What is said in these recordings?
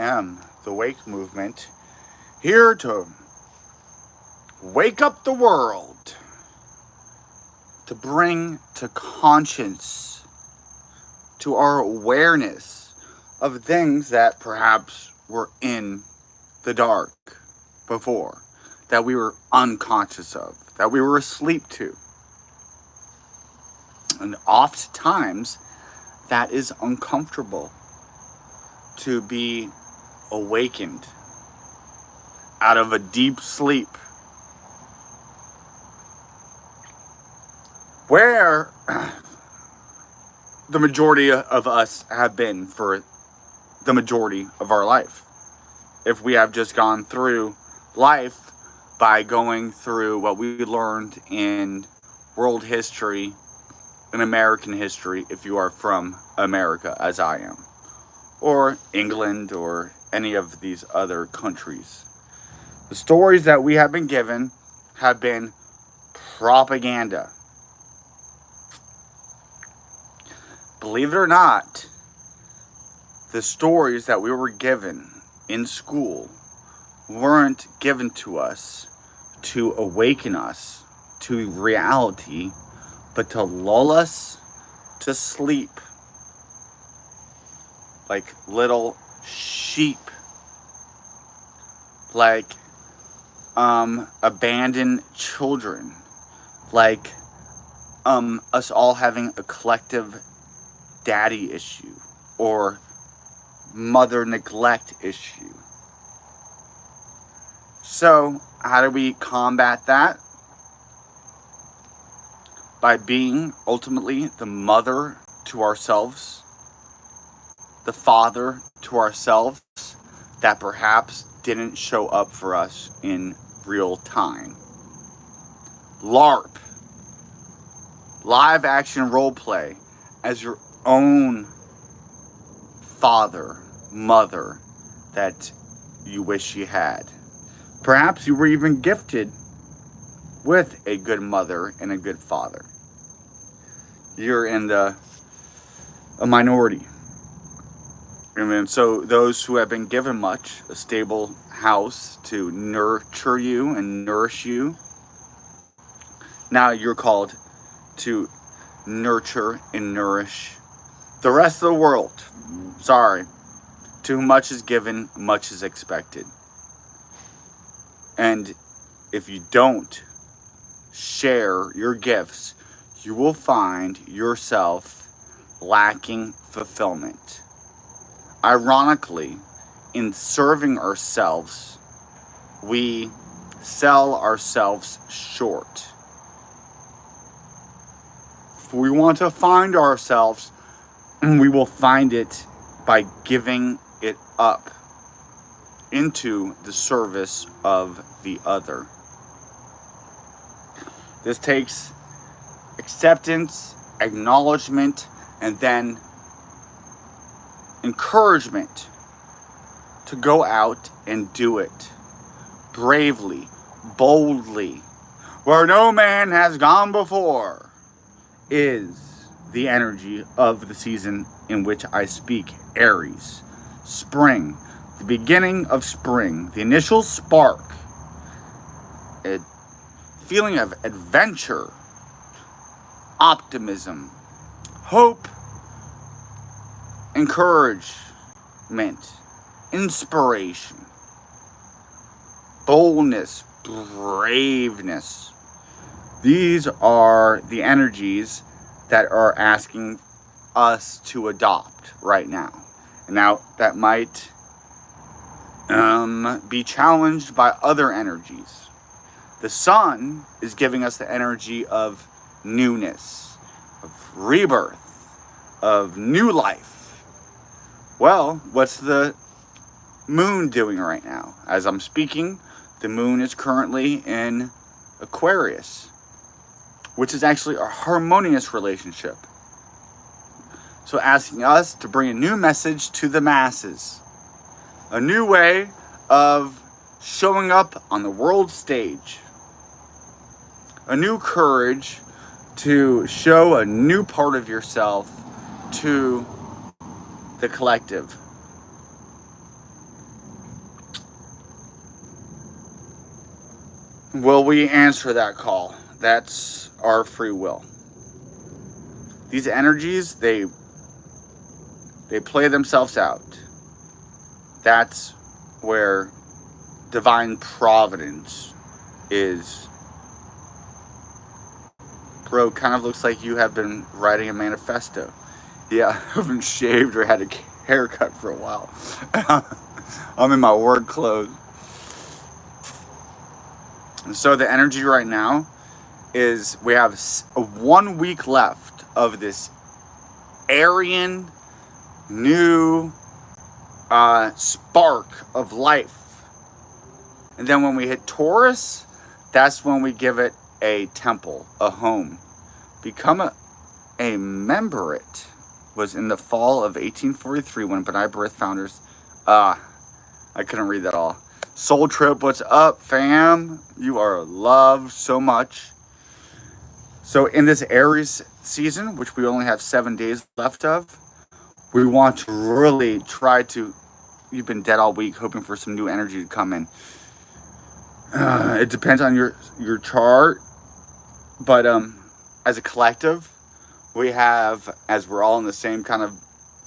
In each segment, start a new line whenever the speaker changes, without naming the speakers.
am the Wake Movement, here to wake up the world, to bring to conscience, to our awareness of things that perhaps were in the dark before, that we were unconscious of, that we were asleep to. And oftentimes, that is uncomfortable to be awakened out of a deep sleep where the majority of us have been for the majority of our life. If we have just gone through life by going through what we learned in world history, in American history, if you are from America, as I am, or England, or any of these other countries. The stories that we have been given have been propaganda. Believe it or not, the stories that we were given in school weren't given to us to awaken us to reality, but to lull us to sleep like little sheep, like abandoned children, like us all having a collective daddy issue or mother neglect issue. So how do we combat that? By being ultimately the mother to ourselves, the father to ourselves that perhaps didn't show up for us in real time. LARP, live action role play, as your own father, mother that you wish you had. Perhaps you were even gifted with a good mother and a good father. You're in a minority. And so those who have been given much, a stable house to nurture you and nourish you, now you're called to nurture and nourish the rest of the world. Sorry. To whom much is given, much is expected. And if you don't share your gifts, you will find yourself lacking fulfillment. Ironically, in serving ourselves, we sell ourselves short. If we want to find ourselves, we will find it by giving it up into the service of the other. This takes acceptance, acknowledgement, and then encouragement to go out and do it bravely, boldly, where no man has gone before, is the energy of the season in which I speak. Aries, spring, the beginning of spring, the initial spark, a feeling of adventure, optimism, hope, encouragement, inspiration, boldness, braveness. These are the energies that are asking us to adopt right now. And now that might be challenged by other energies. The sun is giving us the energy of newness, of rebirth, of new life. Well, what's the moon doing right now? As I'm speaking, the moon is currently in Aquarius, which is actually a harmonious relationship. So asking us to bring a new message to the masses. A new way of showing up on the world stage. A new courage to show a new part of yourself to the collective. Will we answer that call? That's our free will. These energies, they play themselves out. That's where divine providence is. Bro, kind of looks like you have been writing a manifesto. Yeah, I haven't shaved or had a haircut for a while. I'm in my work clothes. So the energy right now is we have 1 week left of this Aryan new spark of life. And then when we hit Taurus, that's when we give it a temple, a home. Become a member. It was in the fall of 1843 when B'nai B'rith founders, I couldn't read that all. Soul Trip, what's up, fam? You are loved so much. So in this Aries season, which we only have 7 days left of, we want to really try to, you've been dead all week hoping for some new energy to come in. It depends on your chart, but as a collective, we have, as we're all in the same kind of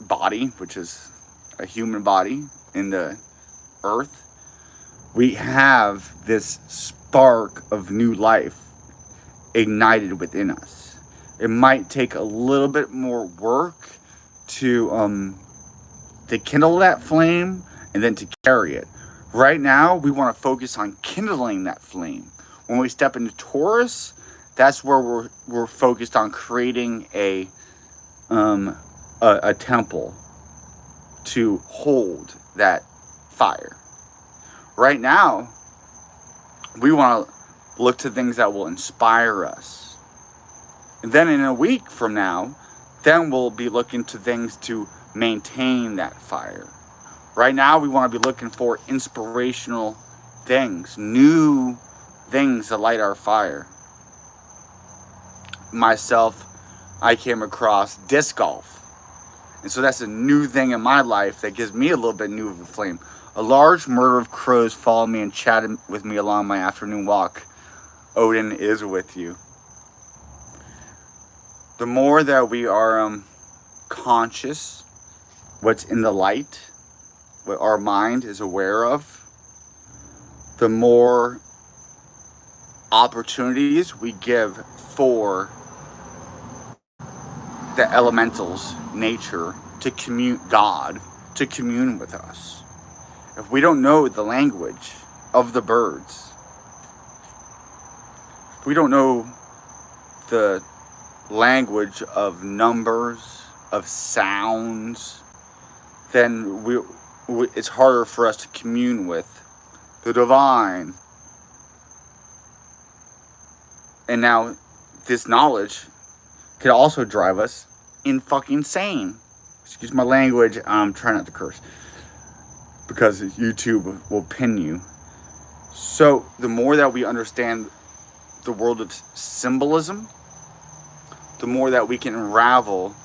body, which is a human body in the earth, we have this spark of new life ignited within us. It might take a little bit more work to kindle that flame and then to carry it. Right now, we want to focus on kindling that flame. When we step into Taurus, that's where we're focused on creating a temple to hold that fire. Right now, we want to look to things that will inspire us. And then in a week from now, then we'll be looking to things to maintain that fire. Right now, we want to be looking for inspirational things, new things that light our fire. Myself, I came across disc golf. And so that's a new thing in my life that gives me a little bit new of a flame. A large murder of crows followed me and chatted with me along my afternoon walk. Odin is with you. The more that we are conscious, what's in the light, what our mind is aware of, the more opportunities we give for the elementals, nature, to God, to commune with us. If we don't know the language of the birds, if we don't know the language of numbers, of sounds, then it's harder for us to commune with the divine. And now this knowledge could also drive us fucking insane. Excuse my language. I'm trying not to curse because YouTube will pin you. So the more that we understand the world of symbolism, the more that we can unravel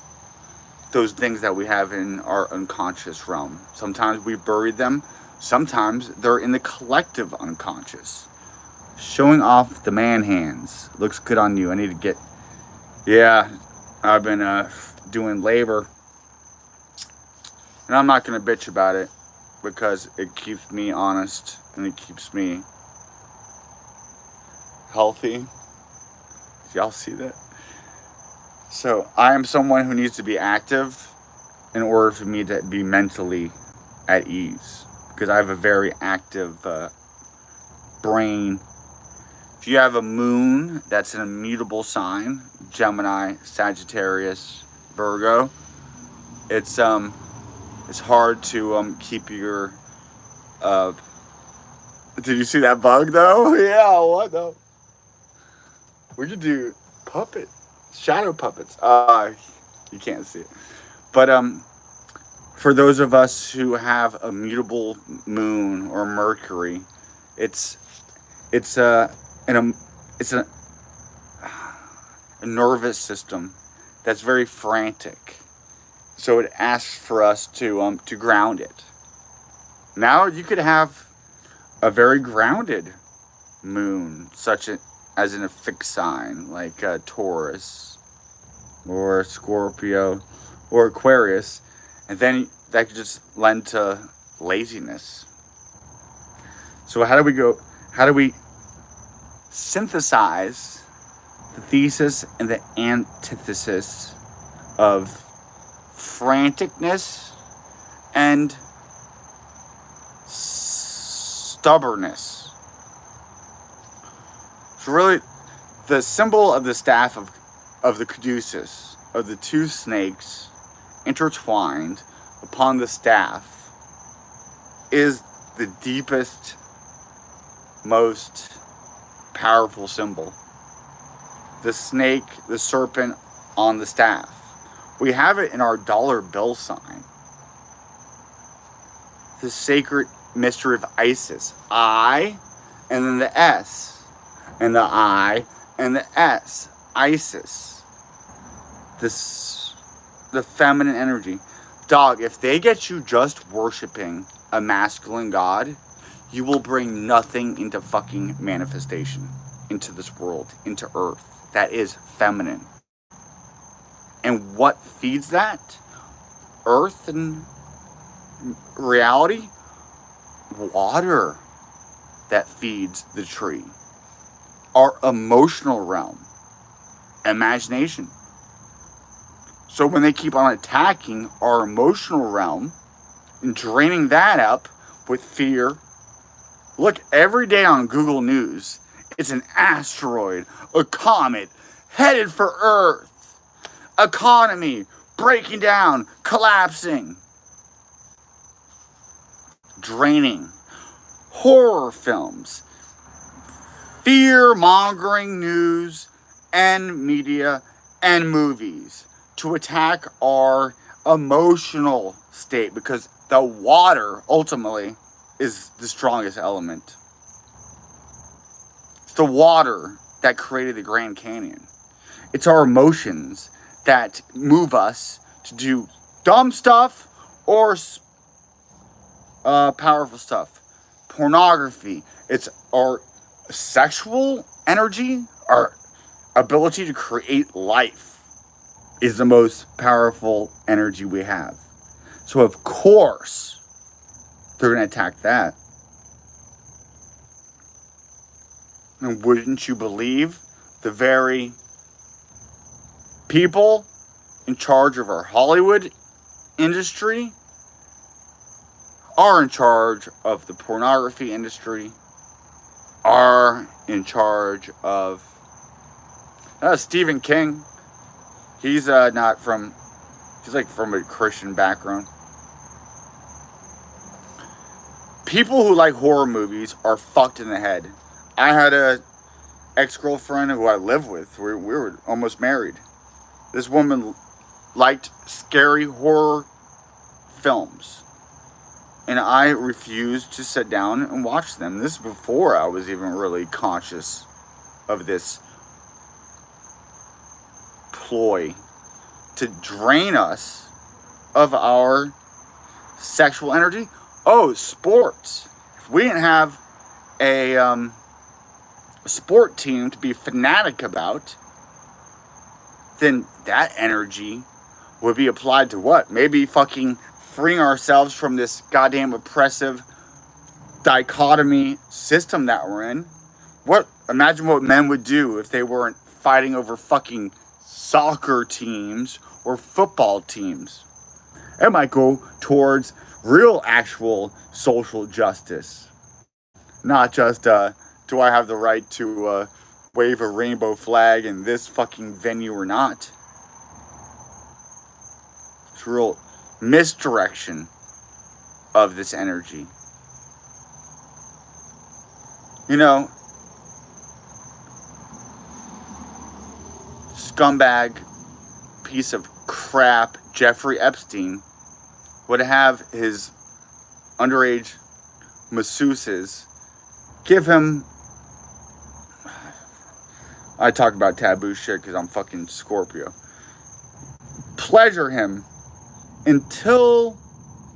those things that we have in our unconscious realm. Sometimes we've buried them. Sometimes they're in the collective unconscious. Showing off the man hands. Looks good on you. I need to get... Yeah, I've been doing labor. And I'm not going to bitch about it because it keeps me honest and it keeps me healthy. Y'all see that? So I am someone who needs to be active in order for me to be mentally at ease, because I have a very active brain. If you have a moon that's an immutable sign, Gemini, Sagittarius, Virgo, it's hard to keep your did you see that bug though? Yeah, what though? We could do puppet. Shadow puppets. You can't see it. But for those of us who have a mutable moon or Mercury, it's a nervous system that's very frantic. So it asks for us to ground it. Now you could have a very grounded moon, as in a fixed sign, like Taurus or Scorpio or Aquarius, and then that could just lend to laziness. So how do we synthesize the thesis and the antithesis of franticness and stubbornness? So really, the symbol of the staff of the caduceus, of the two snakes intertwined upon the staff, is the deepest, most powerful symbol. The snake, the serpent on the staff. We have it in our dollar bill sign. The sacred mystery of Isis. I, and then the S. And the I, and the S. Isis. The feminine energy. Dog, if they get you just worshiping a masculine god, you will bring nothing into fucking manifestation, into this world, into earth. That is feminine. And what feeds that? Earth and reality? Water that feeds the tree. Our emotional realm. Imagination. So when they keep on attacking our emotional realm and draining that up with fear, look every day on Google News, it's an asteroid, a comet, headed for Earth, economy breaking down, collapsing, draining, horror films, fear-mongering news and media and movies to attack our emotional state, because the water ultimately is the strongest element. It's the water that created the Grand Canyon. It's our emotions that move us to do dumb stuff or powerful stuff. Pornography. It's our sexual energy, our ability to create life is the most powerful energy we have. So of course, they're going to attack that. And wouldn't you believe the very people in charge of our Hollywood industry are in charge of the pornography industry, are in charge of Stephen King. He's not from, he's like from a Christian background. People who like horror movies are fucked in the head. I had a ex-girlfriend who I lived with. We were almost married. This woman liked scary horror films. And I refused to sit down and watch them. This is before I was even really conscious of this ploy to drain us of our sexual energy. Oh, sports. If we didn't have a sport team to be fanatic about, then that energy would be applied to what? Maybe fucking freeing ourselves from this goddamn oppressive dichotomy system that we're in. Imagine what men would do if they weren't fighting over fucking soccer teams or football teams. It might go towards real actual social justice. Not just, do I have the right to wave a rainbow flag in this fucking venue or not? It's real misdirection of this energy. You know, scumbag piece of crap Jeffrey Epstein would have his underage masseuses give him, I talk about taboo shit because I'm fucking Scorpio, pleasure him until,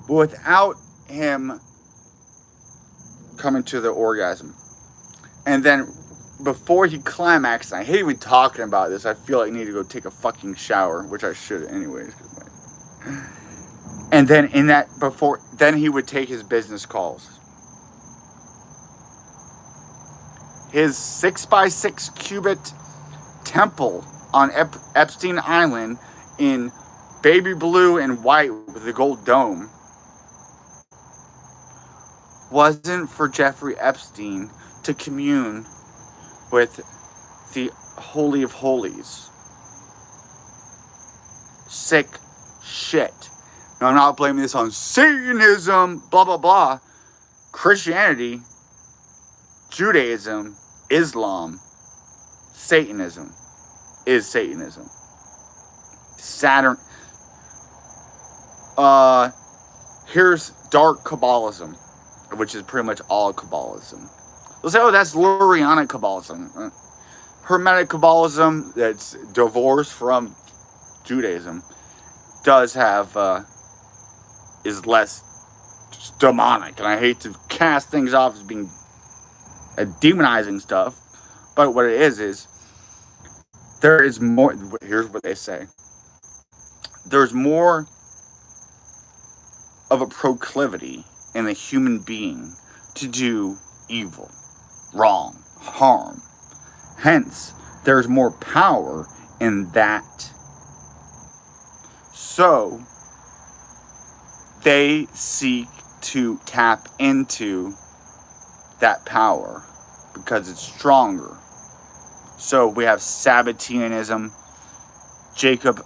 without him coming to the orgasm. And then before he climaxed, and I hate even talking about this, I feel like I need to go take a fucking shower, which I should anyways. And then then he would take his business calls. His 6x6 cubit temple on Epstein Island in baby blue and white with the gold dome wasn't for Jeffrey Epstein to commune with the Holy of Holies. Sick shit. Now, I'm not blaming this on Satanism, blah, blah, blah. Christianity, Judaism, Islam, Satanism is Satanism. Saturn. Here's dark Kabbalism, which is pretty much all Kabbalism. They'll say, oh, that's Lurianic Kabbalism. Hermetic Kabbalism, that's divorced from Judaism, does have, is less demonic. And I hate to cast things off as being demonizing stuff, but what it is there is more. Here's what they say. There's more of a proclivity in the human being to do evil, wrong, harm. Hence, there's more power in that. So, they seek to tap into that power because it's stronger. So we have Sabbateanism, Jacob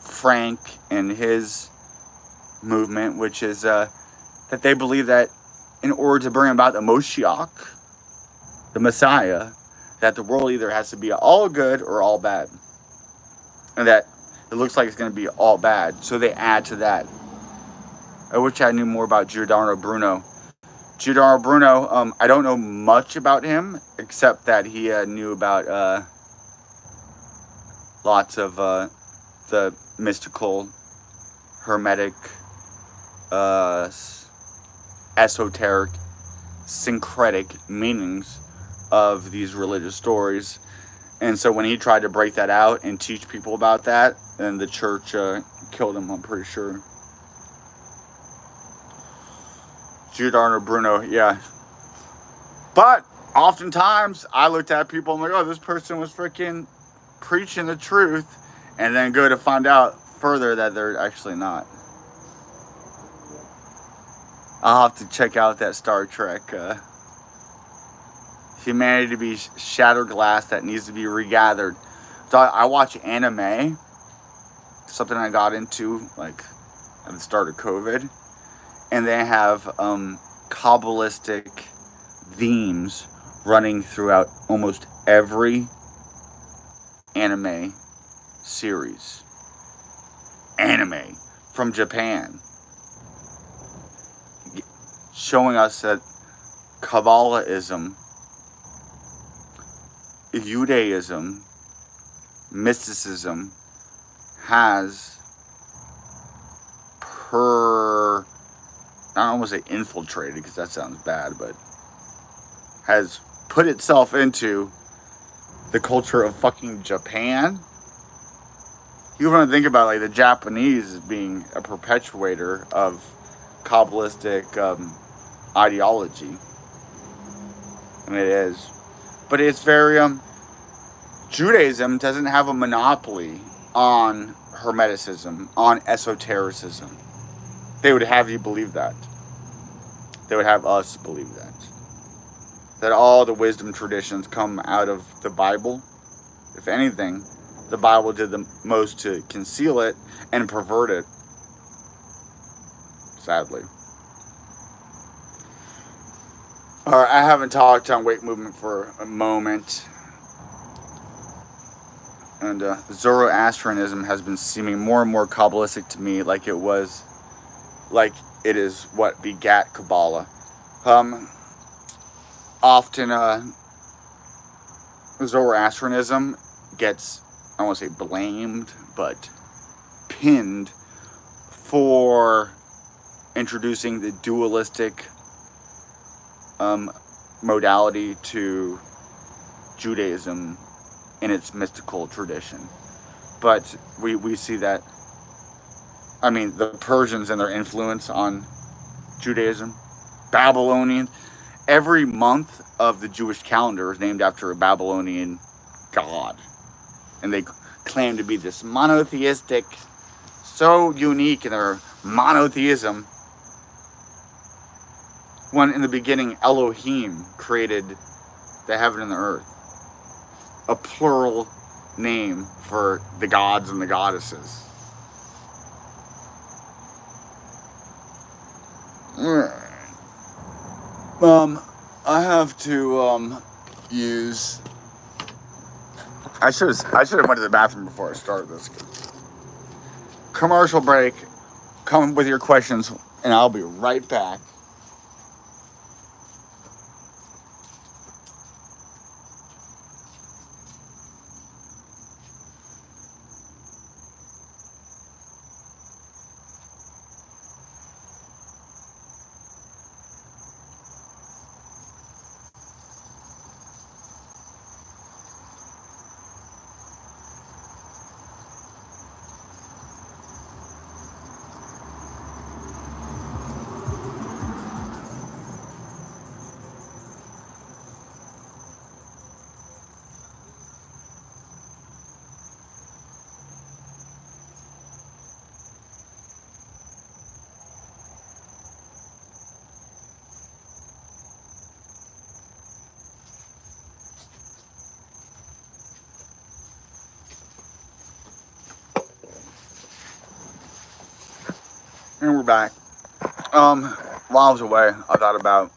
Frank and his movement, which is that they believe that in order to bring about the Moshiach, the Messiah, that the world either has to be all good or all bad. And that it looks like it's going to be all bad. So they add to that. I wish I knew more about Giordano Bruno. Giordano Bruno, I don't know much about him, except that he knew about lots of the mystical, hermetic, esoteric, syncretic meanings of these religious stories. And so when he tried to break that out and teach people about that, then the church killed him, I'm pretty sure. Giordano Bruno, yeah. But oftentimes I looked at people and I'm like, oh, this person was freaking preaching the truth, and then go to find out further that they're actually not. I'll have to check out that Star Trek. Humanity to be shattered glass that needs to be regathered. So I watch anime, something I got into like at the start of COVID. And they have Kabbalistic themes running throughout almost every anime series. Anime from Japan. Showing us that Kabbalahism, Judaism, mysticism has I don't want to say infiltrated because that sounds bad, but has put itself into the culture of fucking Japan. You want to think about like the Japanese as being a perpetuator of Kabbalistic ideology, and it is, but it's very Judaism doesn't have a monopoly on Hermeticism, on esotericism. They would have you believe that. They would have us believe that. That all the wisdom traditions come out of the Bible. If anything, the Bible did the most to conceal it and pervert it. Sadly. Alright, I haven't talked on Wake Movement for a moment. And Zoroastrianism has been seeming more and more Kabbalistic to me, like it is what begat Kabbalah. Often Zoroastrianism gets, I don't want to say blamed, but pinned for introducing the dualistic modality to Judaism in its mystical tradition. But we see that, I mean, the Persians and their influence on Judaism, Babylonians. Every month of the Jewish calendar is named after a Babylonian god. And they claim to be this monotheistic, so unique in their monotheism, when in the beginning Elohim created the heaven and the earth. A plural name for the gods and the goddesses. I have to use. I should have went to the bathroom before I started this. Commercial break. Come with your questions, and I'll be right back. And we're back. While I was away, I thought about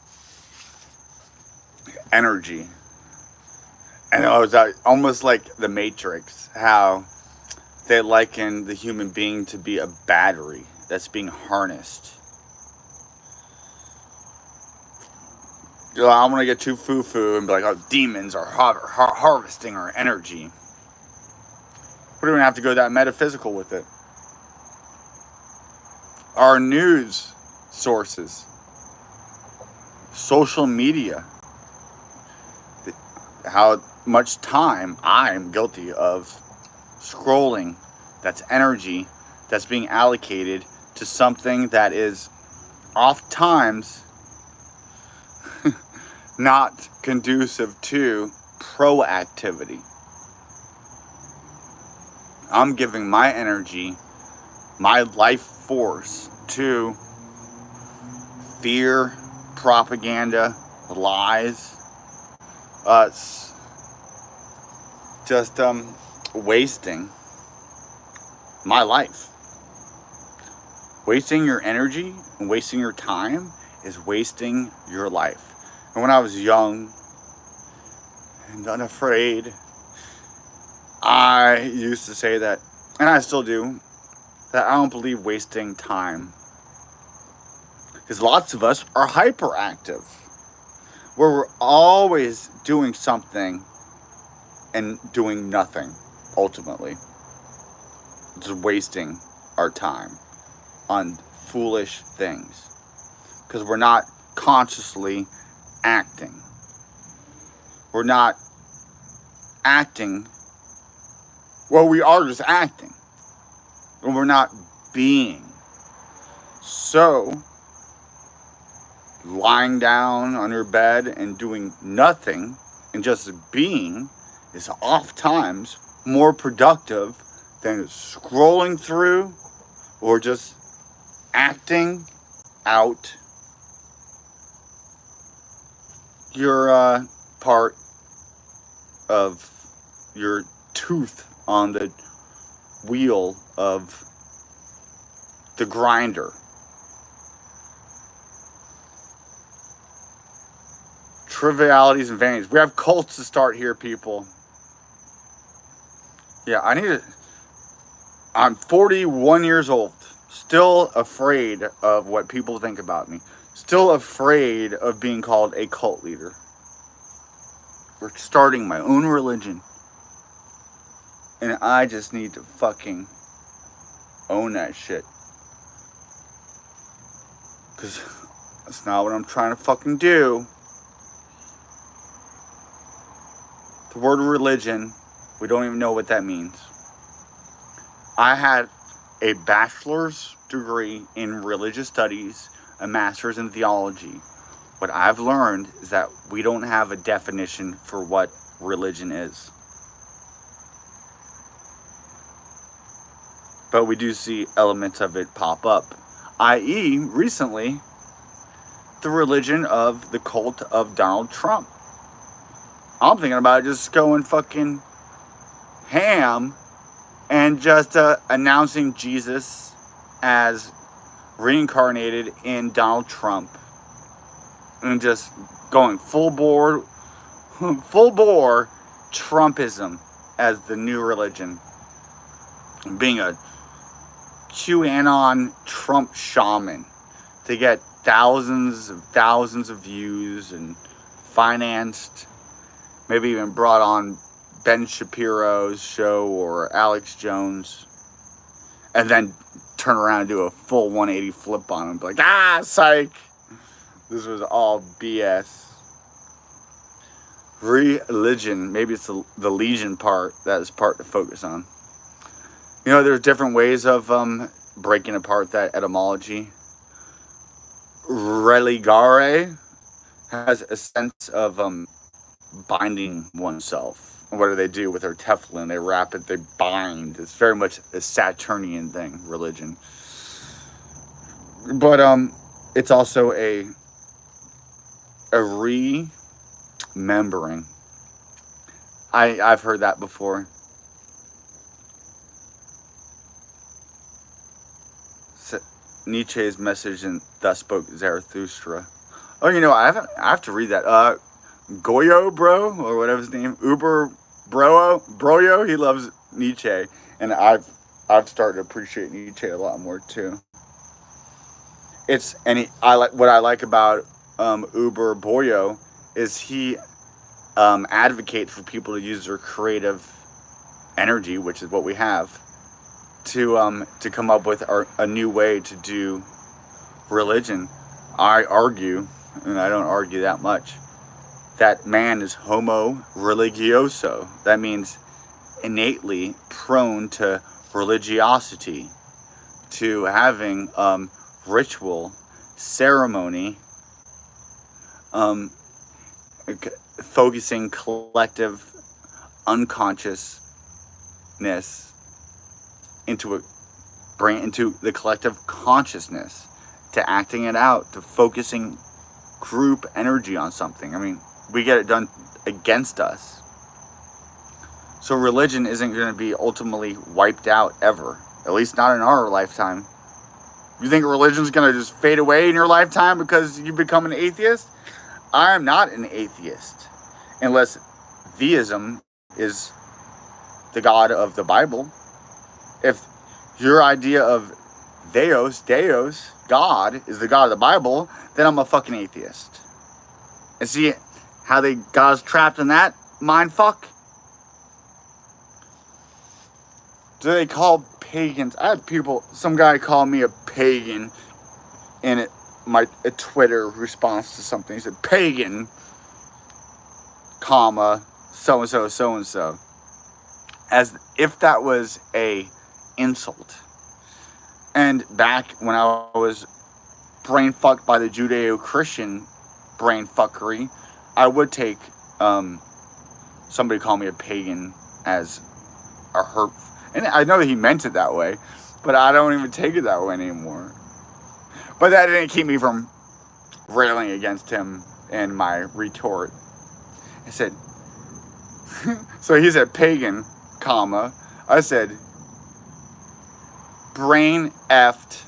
energy. And it was almost like the Matrix, how they liken the human being to be a battery that's being harnessed. You know, I want to get too foo-foo and be like, oh, demons are harvesting our energy. We don't have to go that metaphysical with it. Our news sources, social media, how much time I'm guilty of scrolling, that's energy that's being allocated to something that is oft times not conducive to proactivity. I'm giving my energy, my life force to fear, propaganda, lies. It's just wasting my life. Wasting your energy and wasting your time is wasting your life. And when I was young and unafraid, I used to say that, and I still do, that I don't believe wasting time. Because lots of us are hyperactive, where we're always doing something and doing nothing, ultimately. Just wasting our time on foolish things. Because we're not consciously acting. We're not acting. Well, we are just acting. And we're not being. So, lying down on your bed and doing nothing and just being is oft times more productive than scrolling through or just acting out your part of your tooth on the wheel of the grinder. Trivialities and vanities. We have cults to start here, people. Yeah, I'm 41 years old. Still afraid of what people think about me. Still afraid of being called a cult leader. We're starting my own religion. And I just need to fucking own that shit. Because that's not what I'm trying to fucking do. The word religion, we don't even know what that means. I had a bachelor's degree in religious studies, a master's in theology. What I've learned is that we don't have a definition for what religion is. But we do see elements of it pop up, i.e., recently, the religion of the cult of Donald Trump. I'm thinking about just going fucking ham and just announcing Jesus as reincarnated in Donald Trump and just going full bore Trumpism as the new religion, being a QAnon Trump shaman to get thousands of views and financed, maybe even brought on Ben Shapiro's show or Alex Jones, and then turn around and do a full 180 flip on him, like, psych, this was all BS. Religion, maybe it's the legion part that is part to focus on. You know, there's different ways of breaking apart that etymology. Religare has a sense of binding oneself. What do they do with their Teflon? They wrap it, they bind. It's very much a Saturnian thing, religion. But it's also a remembering. I've heard that before. Nietzsche's message in Thus Spoke Zarathustra. Oh, you know, I have to read that. Goyo Bro, or whatever his name, Uber Broyo, he loves Nietzsche, and I've started to appreciate Nietzsche a lot more too. What I like about Uber Boyo is he advocates for people to use their creative energy, which is what we have, to come up with a new way to do religion. I argue, and I don't argue that much, that man is homo religioso. That means innately prone to religiosity, to having ritual, ceremony, focusing collective unconsciousness into the collective consciousness, to acting it out, to focusing group energy on something. I mean, we get it done against us. So religion isn't going to be ultimately wiped out ever, at least not in our lifetime. You think religion's going to just fade away in your lifetime because you become an atheist? I am not an atheist, unless theism is the God of the Bible. If your idea of Deus, God, is the God of the Bible, then I'm a fucking atheist. And see how they got us trapped in that mind fuck? Do they call pagans? I had some guy called me a pagan in a Twitter response to something. He said, pagan, comma, so-and-so, so-and-so. As if that was a insult. And back when I was brain fucked by the Judeo-Christian brain fuckery, I would take somebody call me a pagan as a hurt. And I know that he meant it that way, but I don't even take it that way anymore. But that didn't keep me from railing against him and my retort. I said, so he said pagan, comma. I said, brain effed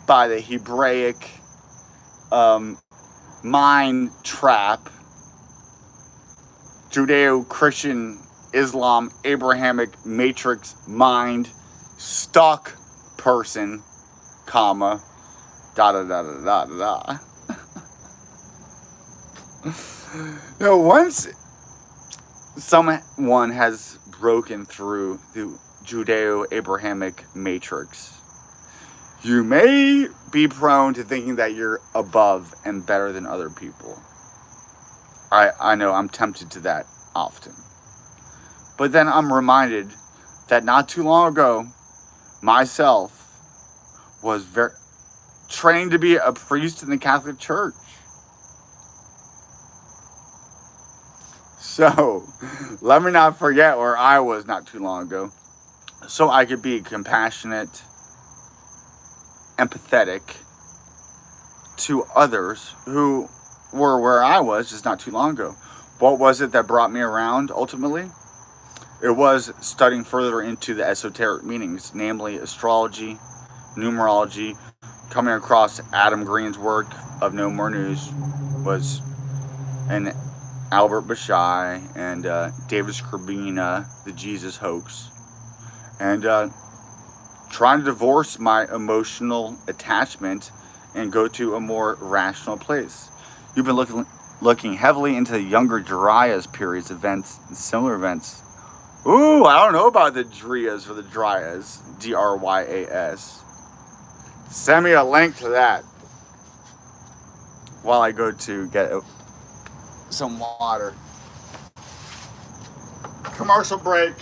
by the Hebraic mind trap, Judeo-Christian, Islam, Abrahamic matrix mind stuck person, comma, da da da da da da. Now, once someone has broken through the Judeo-Abrahamic matrix, you may be prone to thinking that you're above and better than other people. I know I'm tempted to that. often. But then I'm reminded that not too long ago, myself was trained to be a priest in the Catholic Church. So, let me not forget where I was not too long ago, so I could be compassionate, empathetic to others who were where I was just not too long ago. What was it that brought me around ultimately? It was studying further into the esoteric meanings, namely astrology, numerology. Coming across Adam Green's work of No More News was an Albert Bashai and David Skrbina, the Jesus hoax, and trying to divorce my emotional attachment and go to a more rational place. You've been looking heavily into the younger Dryas periods, events, and similar events. Ooh, I don't know about the Dryas or the Dryas, Dryas. Send me a link to that while I go to get some water. Commercial break.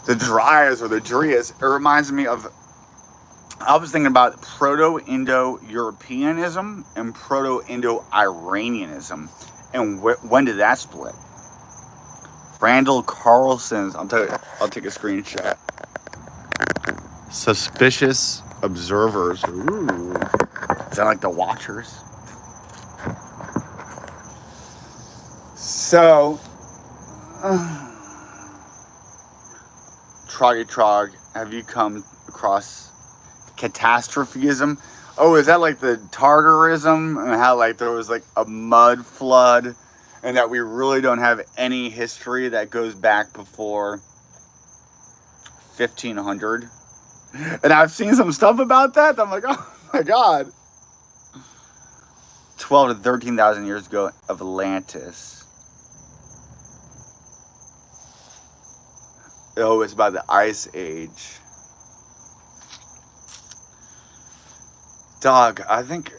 The Dryas or the Dryas, it reminds me of, I was thinking about Proto-Indo-Europeanism and Proto-Indo-Iranianism. And when did that split? Randall Carlson's, I'll take a screenshot. Suspicious observers. Ooh. Is that like the Watchers? So, Troggy Trog, have you come across catastrophism? Oh, is that like the Tartarism? And how like there was like a mud flood and that we really don't have any history that goes back before 1500? And I've seen some stuff about that. I'm like, oh my God. 12 to 13,000 years ago of Atlantis. Oh, it's about the Ice Age. Dog, I think,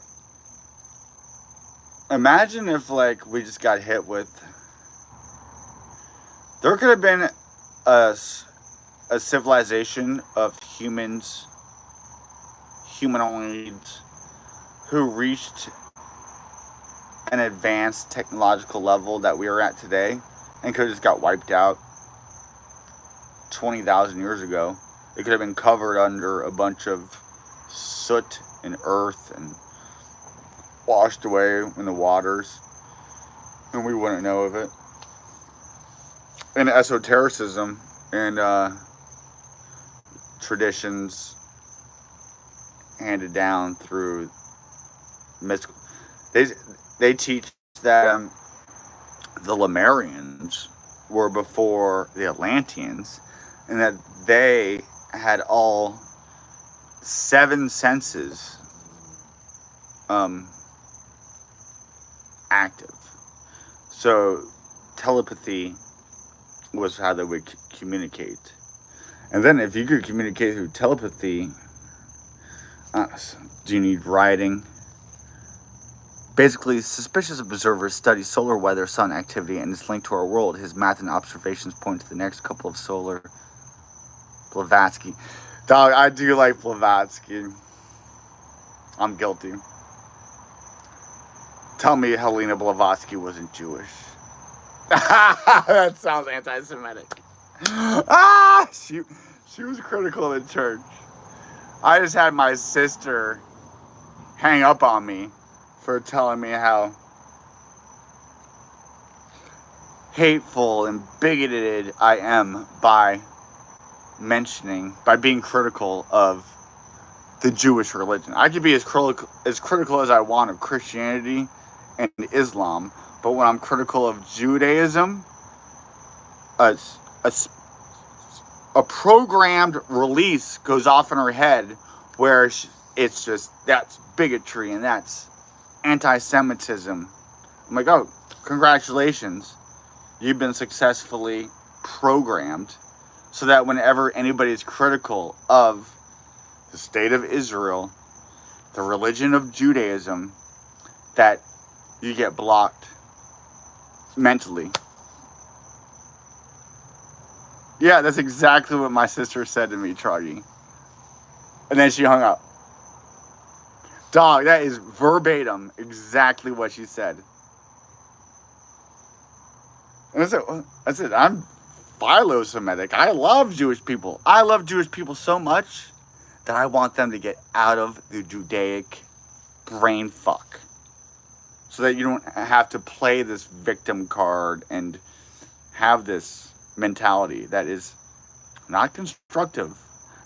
imagine if like we just got hit with, there could have been a civilization of humanoids, who reached an advanced technological level that we are at today and could have just got wiped out 20,000 years ago. It could have been covered under a bunch of soot and earth and washed away in the waters, and we wouldn't know of it. And esotericism and traditions handed down through mystical, they teach that the Lemurians were before the Atlanteans, and that they had all 7 senses active. So telepathy was how they would communicate. And then if you could communicate through telepathy, do you need writing? Basically, suspicious observers study solar weather, sun activity, and its link to our world. His math and observations point to the next couple of solar. Blavatsky. Dog, I do like Blavatsky. I'm guilty. Tell me Helena Blavatsky wasn't Jewish. That sounds anti-Semitic. She was critical of the church. I just had my sister hang up on me for telling me how hateful and bigoted I am by being critical of the Jewish religion. I could be as critical as I want of Christianity and Islam, but when I'm critical of Judaism, a programmed release goes off in her head where it's just, that's bigotry and that's anti-Semitism. I'm like, oh, congratulations. You've been successfully programmed so that whenever anybody is critical of the state of Israel, the religion of Judaism, that you get blocked mentally. Yeah, that's exactly what my sister said to me, Charlie. And then she hung up. Dog, that is verbatim exactly what she said. And I said, I'm philo-Semitic. I love Jewish people. I love Jewish people so much that I want them to get out of the Judaic brain fuck. So that you don't have to play this victim card and have this mentality that is not constructive,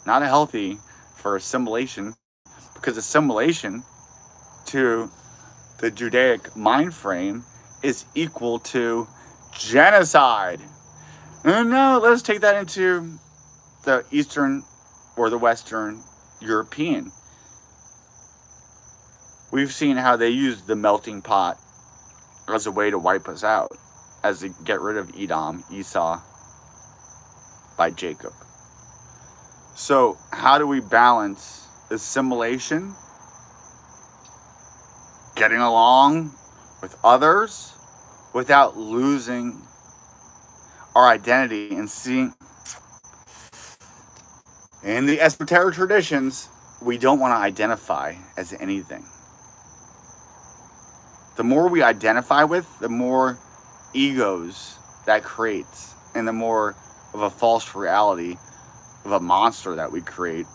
not healthy for assimilation, because assimilation to the Judaic mind frame is equal to genocide. And now let's take that into the Eastern or the Western European. We've seen how they use the melting pot as a way to wipe us out, as to get rid of Edom, Esau, by Jacob. So how do we balance assimilation, getting along with others, without losing our identity and seeing? In the esoteric traditions, we don't want to identify as anything. The more we identify with, the more egos that creates, and the more of a false reality of a monster that we create,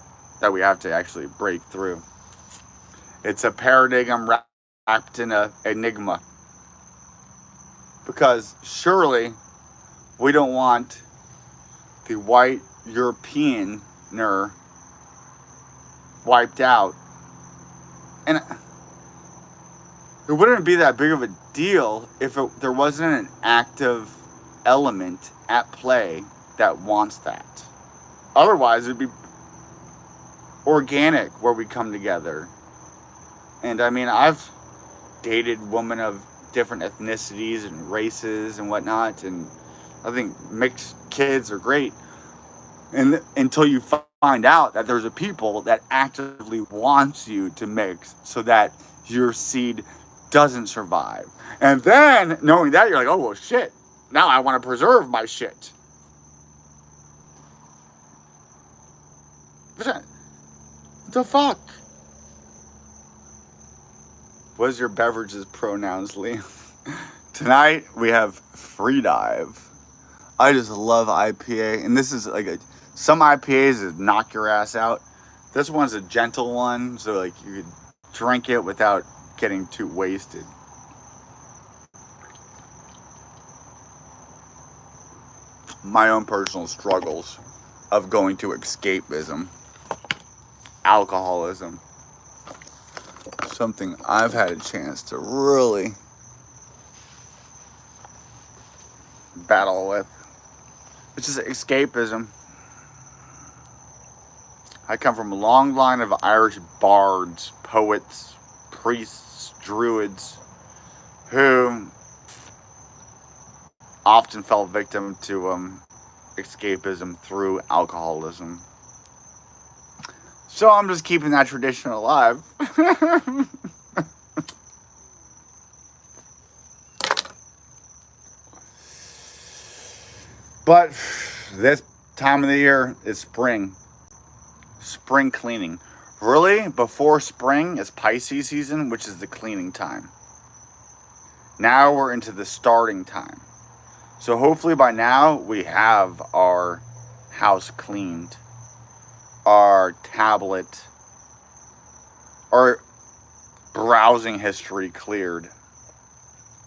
that we have to actually break through. It's a paradigm wrapped in an enigma. Because surely we don't want the white Europeaner wiped out. And it wouldn't be that big of a deal if there wasn't an active element at play that wants that. Otherwise, it'd be organic where we come together. And I mean, I've dated women of different ethnicities and races and whatnot, and I think mixed kids are great. And until you find out that there's a people that actively wants you to mix so that your seed doesn't survive. And then, knowing that, you're like, oh, well, shit. Now I want to preserve my shit. What the fuck? What is your beverages pronouns, Liam? Tonight, we have Free Dive. I just love IPA. And this is like some IPAs is knock your ass out. This one's a gentle one, so like you could drink it without getting too wasted. My own personal struggles of going to escapism, alcoholism, something I've had a chance to really battle with, which is escapism. I come from a long line of Irish bards, poets, priests, druids, who often fell victim to escapism through alcoholism. So I'm just keeping that tradition alive. But this time of the year is spring. Spring cleaning. Really, before spring is Pisces season, which is the cleaning time. Now we're into the starting time. So hopefully by now we have our house cleaned, our tablet, our browsing history cleared,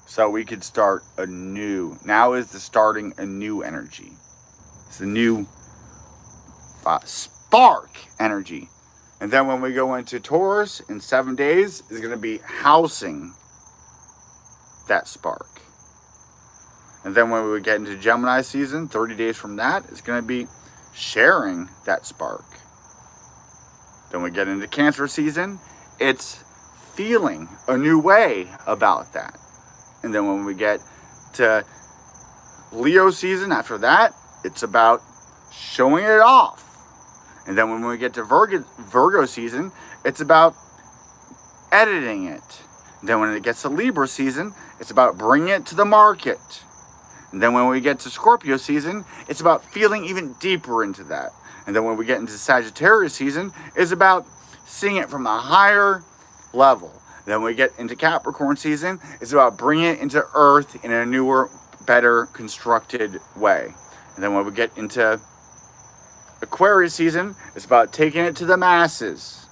so we could start anew. Now is the starting a new energy. It's the new spark energy. And then when we go into Taurus in 7 days, is going to be housing that spark. And then when we get into Gemini season, 30 days from that, it's going to be sharing that spark. Then we get into Cancer season, it's feeling a new way about that. And then when we get to Leo season, after that, it's about showing it off. And then when we get to Virgo season, it's about editing it. And then when it gets to Libra season, it's about bringing it to the market. And then when we get to Scorpio season, it's about feeling even deeper into that. And then when we get into Sagittarius season, it's about seeing it from a higher level. Then when we get into Capricorn season, it's about bringing it into Earth in a newer, better constructed way. And then when we get into Aquarius season, it's about taking it to the masses.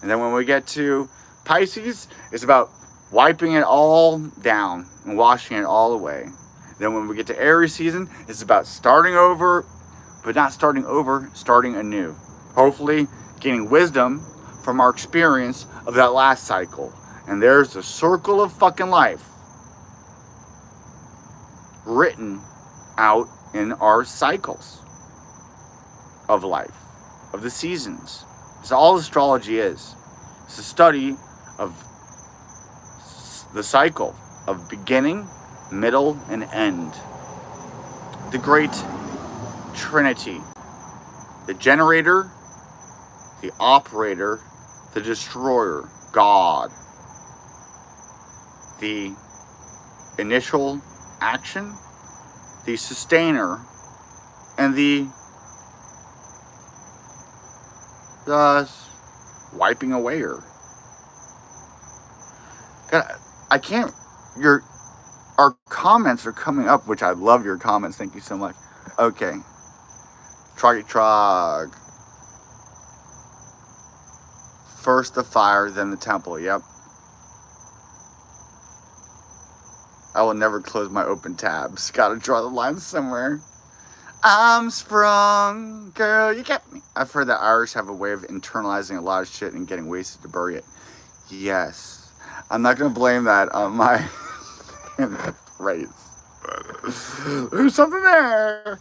And then when we get to Pisces, it's about wiping it all down and washing it all away. Then when we get to Aries season, it's about starting over, but not starting over, starting anew. Hopefully gaining wisdom from our experience of that last cycle. And there's the circle of fucking life written out in our cycles of life, of the seasons. It's all astrology is. It's a study of the cycle of beginning, middle, and end. The great Trinity. The generator, the operator, the destroyer, God. The initial action, the sustainer, and the wiping awayer. God, I can't. Our comments are coming up, which I love your comments. Thank you so much. Okay. Trog. First the fire, then the temple. Yep. I will never close my open tabs. Gotta draw the line somewhere. I'm sprung, girl, you kept me. I've heard that Irish have a way of internalizing a lot of shit and getting wasted to bury it. Yes. I'm not gonna blame that on my race. There's something there.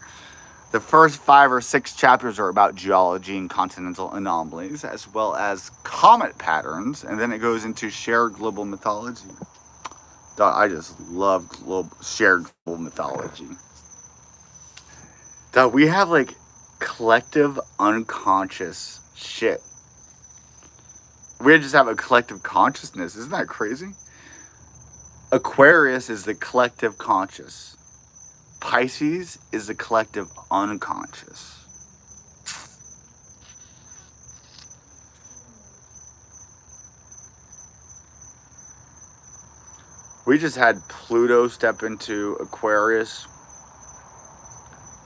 The first 5 or 6 chapters are about geology and continental anomalies, as well as comet patterns, and then it goes into shared global mythology. I just love shared global mythology. We have like collective unconscious shit. We just have a collective consciousness. Isn't that crazy? Aquarius is the collective conscious. Pisces is the collective unconscious. We just had Pluto step into Aquarius,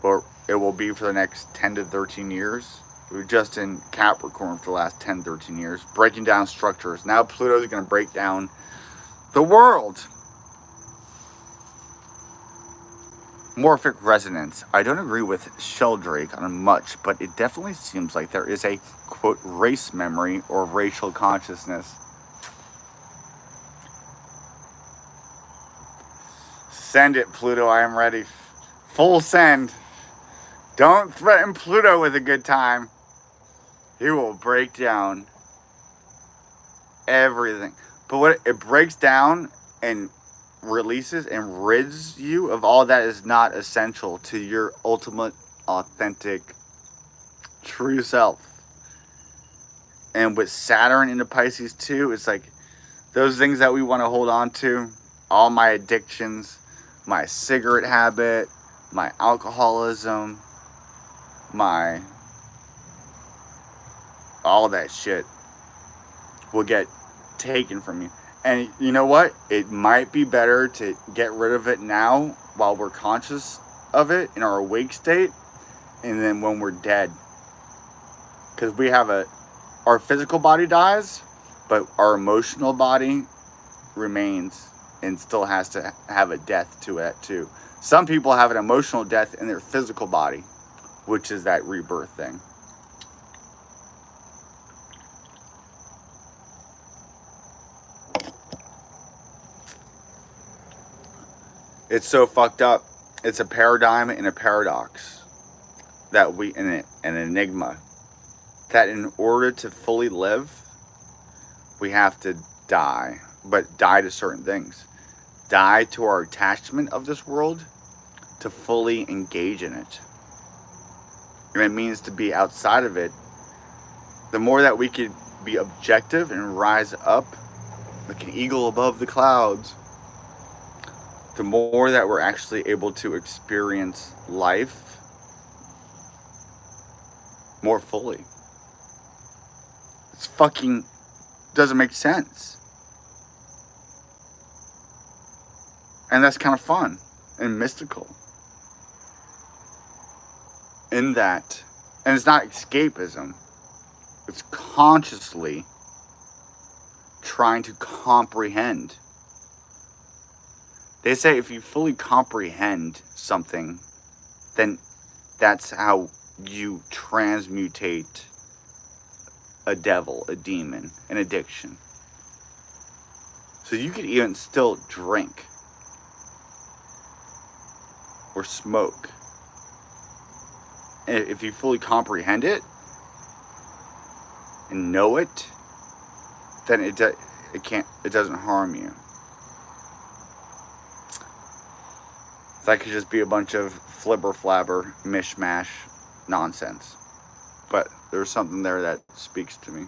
or it will be for the next 10 to 13 years. We were just in Capricorn for the last 10, 13 years, breaking down structures. Now Pluto is going to break down the world. Morphic resonance. I don't agree with Sheldrake on much, but it definitely seems like there is a, quote, race memory or racial consciousness. Send it, Pluto. I am ready. Full send. Don't threaten Pluto with a good time. He will break down everything. But what it breaks down and releases and rids you of all that is not essential to your ultimate, authentic, true self. And with Saturn into Pisces too, it's like those things that we want to hold on to, all my addictions, my cigarette habit, my alcoholism, all that shit will get taken from you. And you know what? It might be better to get rid of it now while we're conscious of it in our awake state, and then when we're dead. Because we have our physical body dies, but our emotional body remains and still has to have a death to it too. Some people have an emotional death in their physical body, which is that rebirth thing. It's so fucked up. It's a paradigm and a paradox that an enigma, that in order to fully live, we have to die, but die to certain things. Die to our attachment of this world, to fully engage in it. And it means to be outside of it. The more that we could be objective and rise up like an eagle above the clouds, the more that we're actually able to experience life more fully. It's fucking doesn't make sense. And that's kind of fun and mystical. In that, and it's not escapism, it's consciously trying to comprehend. They say if you fully comprehend something, then that's how you transmutate a devil, a demon, an addiction. So you could even still drink or smoke. And if you fully comprehend it and know it, then it doesn't harm you. That could just be a bunch of flibber flabber mishmash nonsense. But there's something there that speaks to me.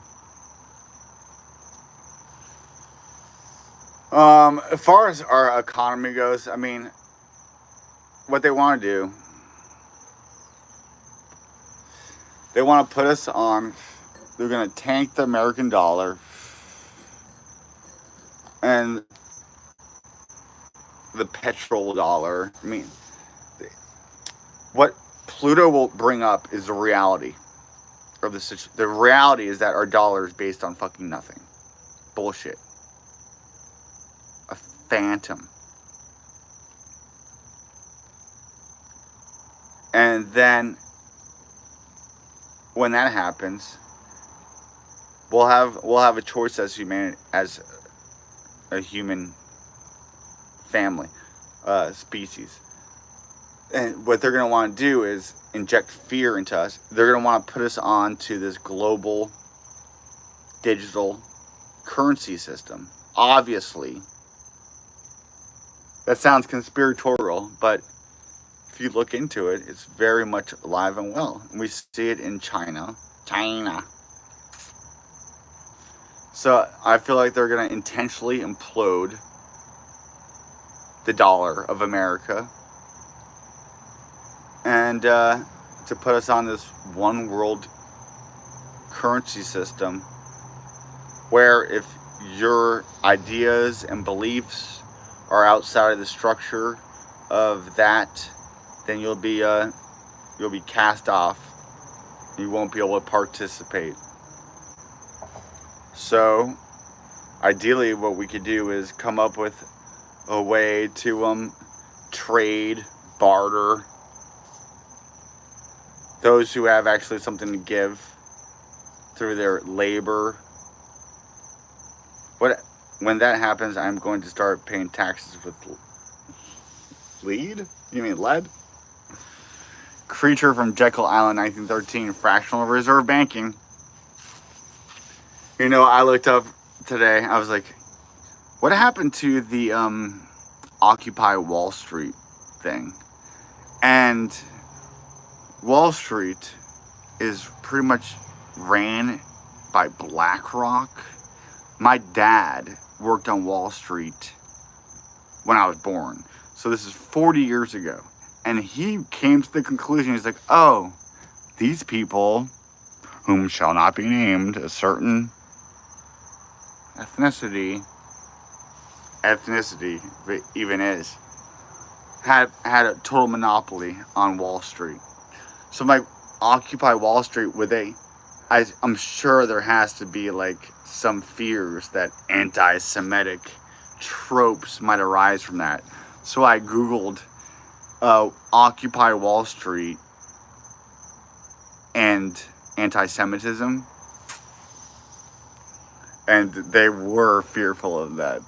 As far as our economy goes, I mean, what they want to do, they want to put us on, they're going to tank the American dollar and the petrodollar. I mean, what Pluto will bring up is the reality of the situation. The reality is that our dollar is based on fucking nothing. Bullshit. A phantom. And then when that happens, we'll have a choice as humanity, as a human family, species. And what they're going to want to do is inject fear into us. They're going to want to put us on to this global digital currency system. Obviously, that sounds conspiratorial, but if you look into it, it's very much alive and well. And we see it in China. So I feel like they're going to intentionally implode the dollar of America. And to put us on this one world currency system where if your ideas and beliefs are outside of the structure of that, then you'll be cast off. You won't be able to participate. So ideally what we could do is come up with a way to trade, barter, those who have actually something to give through their labor. When that happens, I'm going to start paying taxes with lead? You mean lead? Creature from Jekyll Island, 1913, fractional reserve banking. You know, I looked up today, I was like, what happened to the Occupy Wall Street thing? And Wall Street is pretty much ran by BlackRock. My dad worked on Wall Street when I was born. So this is 40 years ago. And he came to the conclusion, he's like, oh, these people, whom shall not be named, a certain ethnicity if it even is, had a total monopoly on Wall Street. So like Occupy Wall Street, I'm sure there has to be like some fears that anti-Semitic tropes might arise from that. So I Googled Occupy Wall Street and anti-Semitism, and they were fearful of that.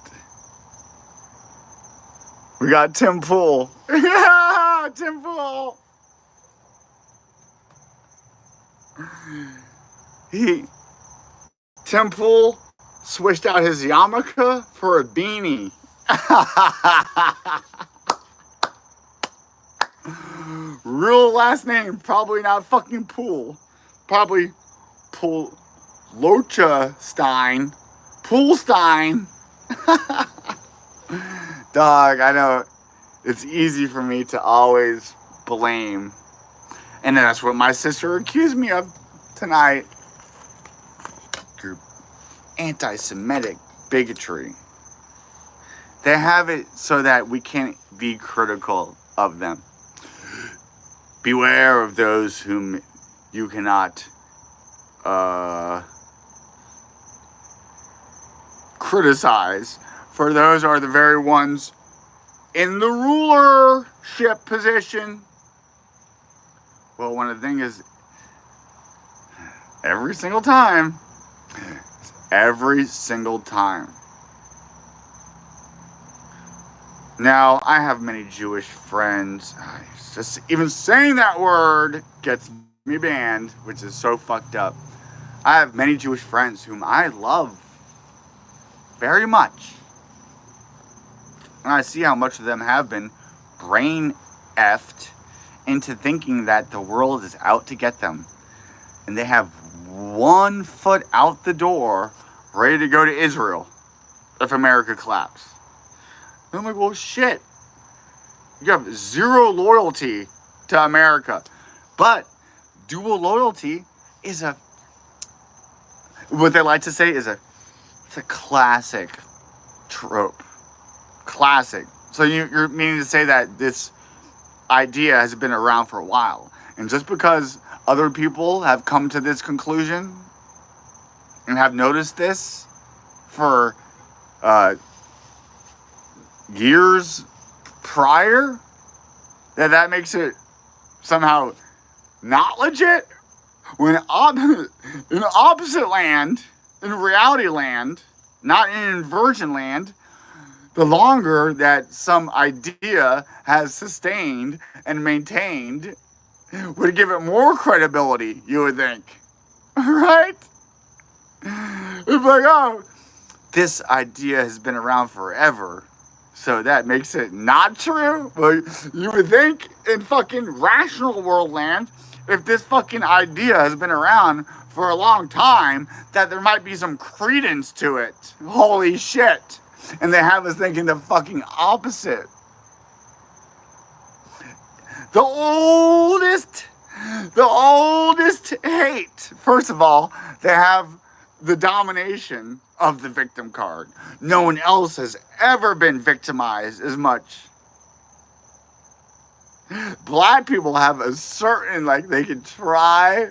We got Tim Pool. Tim Pool. Tim Pool switched out his yarmulke for a beanie. Real last name, probably not fucking Pool. Probably Pool Locha-stein. Poolstein. Dog, I know it's easy for me to always blame. And that's what my sister accused me of tonight. Your anti-Semitic bigotry. They have it so that we can't be critical of them. Beware of those whom you cannot criticize, for those are the very ones in the rulership position. Well, one of the things is, every single time, now, I have many Jewish friends. Just even saying that word gets me banned, which is so fucked up. I have many Jewish friends whom I love very much. And I see how much of them have been brain effed into thinking that the world is out to get them. And they have 1 foot out the door, ready to go to Israel if America collapses. And I'm like, well, shit. You have zero loyalty to America. But dual loyalty is what they like to say is it's a classic trope. Classic. So you're meaning to say that this idea has been around for a while. And just because other people have come to this conclusion and have noticed this for years prior, that makes it somehow not legit? When in opposite land, in reality land, not in inversion land, the longer that some idea has sustained and maintained would give it more credibility, you would think. Right? It's like, oh, this idea has been around forever, so that makes it not true? Well, you would think in fucking rational world land, if this fucking idea has been around for a long time, that there might be some credence to it. Holy shit. And they have us thinking the fucking opposite. The oldest hate. First of all, they have the domination of the victim card. No one else has ever been victimized as much. Black people have a certain, they can try,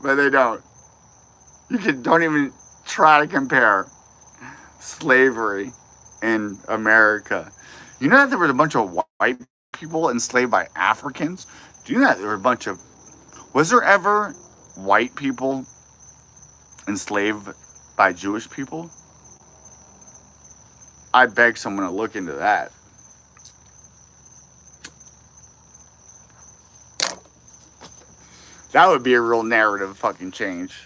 but they don't. Don't even try to compare slavery in America. You know that there was a bunch of white people enslaved by Africans? Do you know that there were was there ever white people enslaved by Jewish people? I beg someone to look into that. That would be a real narrative fucking change.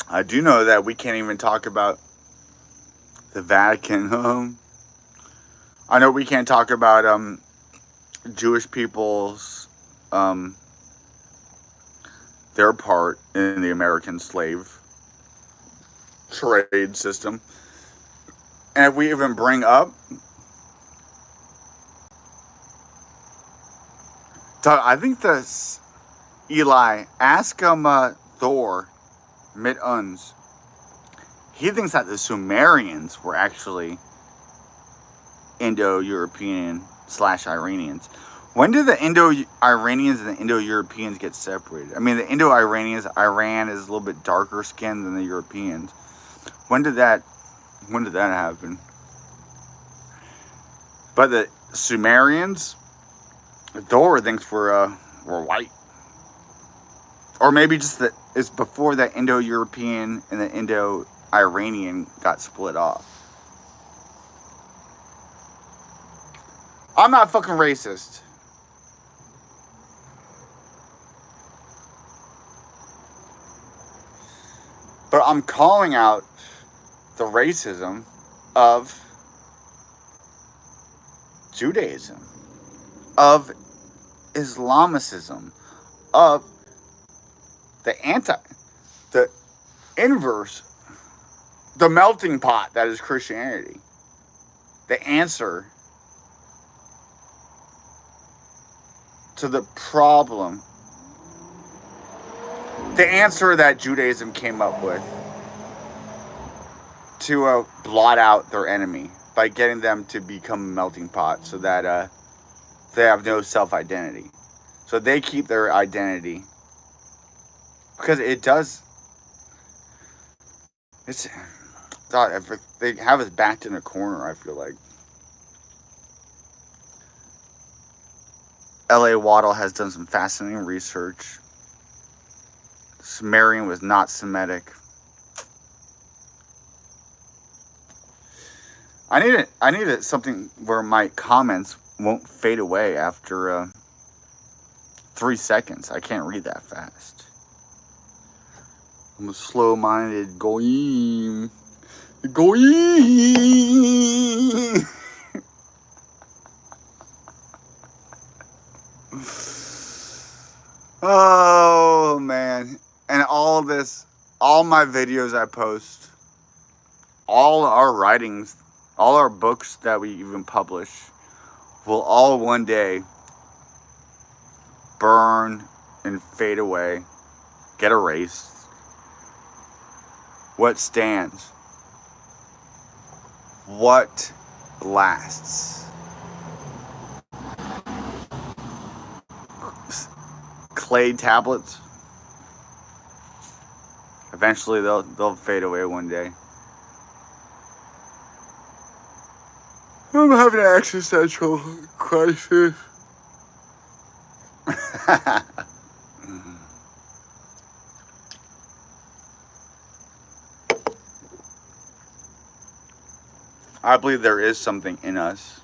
I do know that we can't even talk about the Vatican. I know we can't talk about Jewish people's their part in the American slave trade system. And if we even bring up, I think this, Eli, ask Thor, mit uns. He thinks that the Sumerians were actually Indo-European / Iranians. When did the Indo-Iranians and the Indo-Europeans get separated? I mean, the Indo-Iranians, Iran is a little bit darker skinned than the Europeans. When did that happen? But the Sumerians, Thor thinks were white. Or maybe just that it's before the Indo-European and the Indo-Iranian got split off. I'm not fucking racist. But I'm calling out the racism of Judaism, of Islamicism, of the inverse, the melting pot that is Christianity. The answer to the problem, the answer that Judaism came up with to blot out their enemy by getting them to become a melting pot so that they have no self-identity. So they keep their identity. Because it does... they have us backed in a corner, I feel like. L.A. Waddle has done some fascinating research. Sumerian was not Semitic. I need something where my comments won't fade away after 3 seconds. I can't read that fast. I'm a slow-minded goyim. Goyim! Oh, man. And all this, all my videos I post, all our writings, all our books that we even publish will all one day burn and fade away, get erased. What stands? What lasts? Clay tablets. Eventually they'll fade away one day. I'm having an existential crisis. I believe there is something in us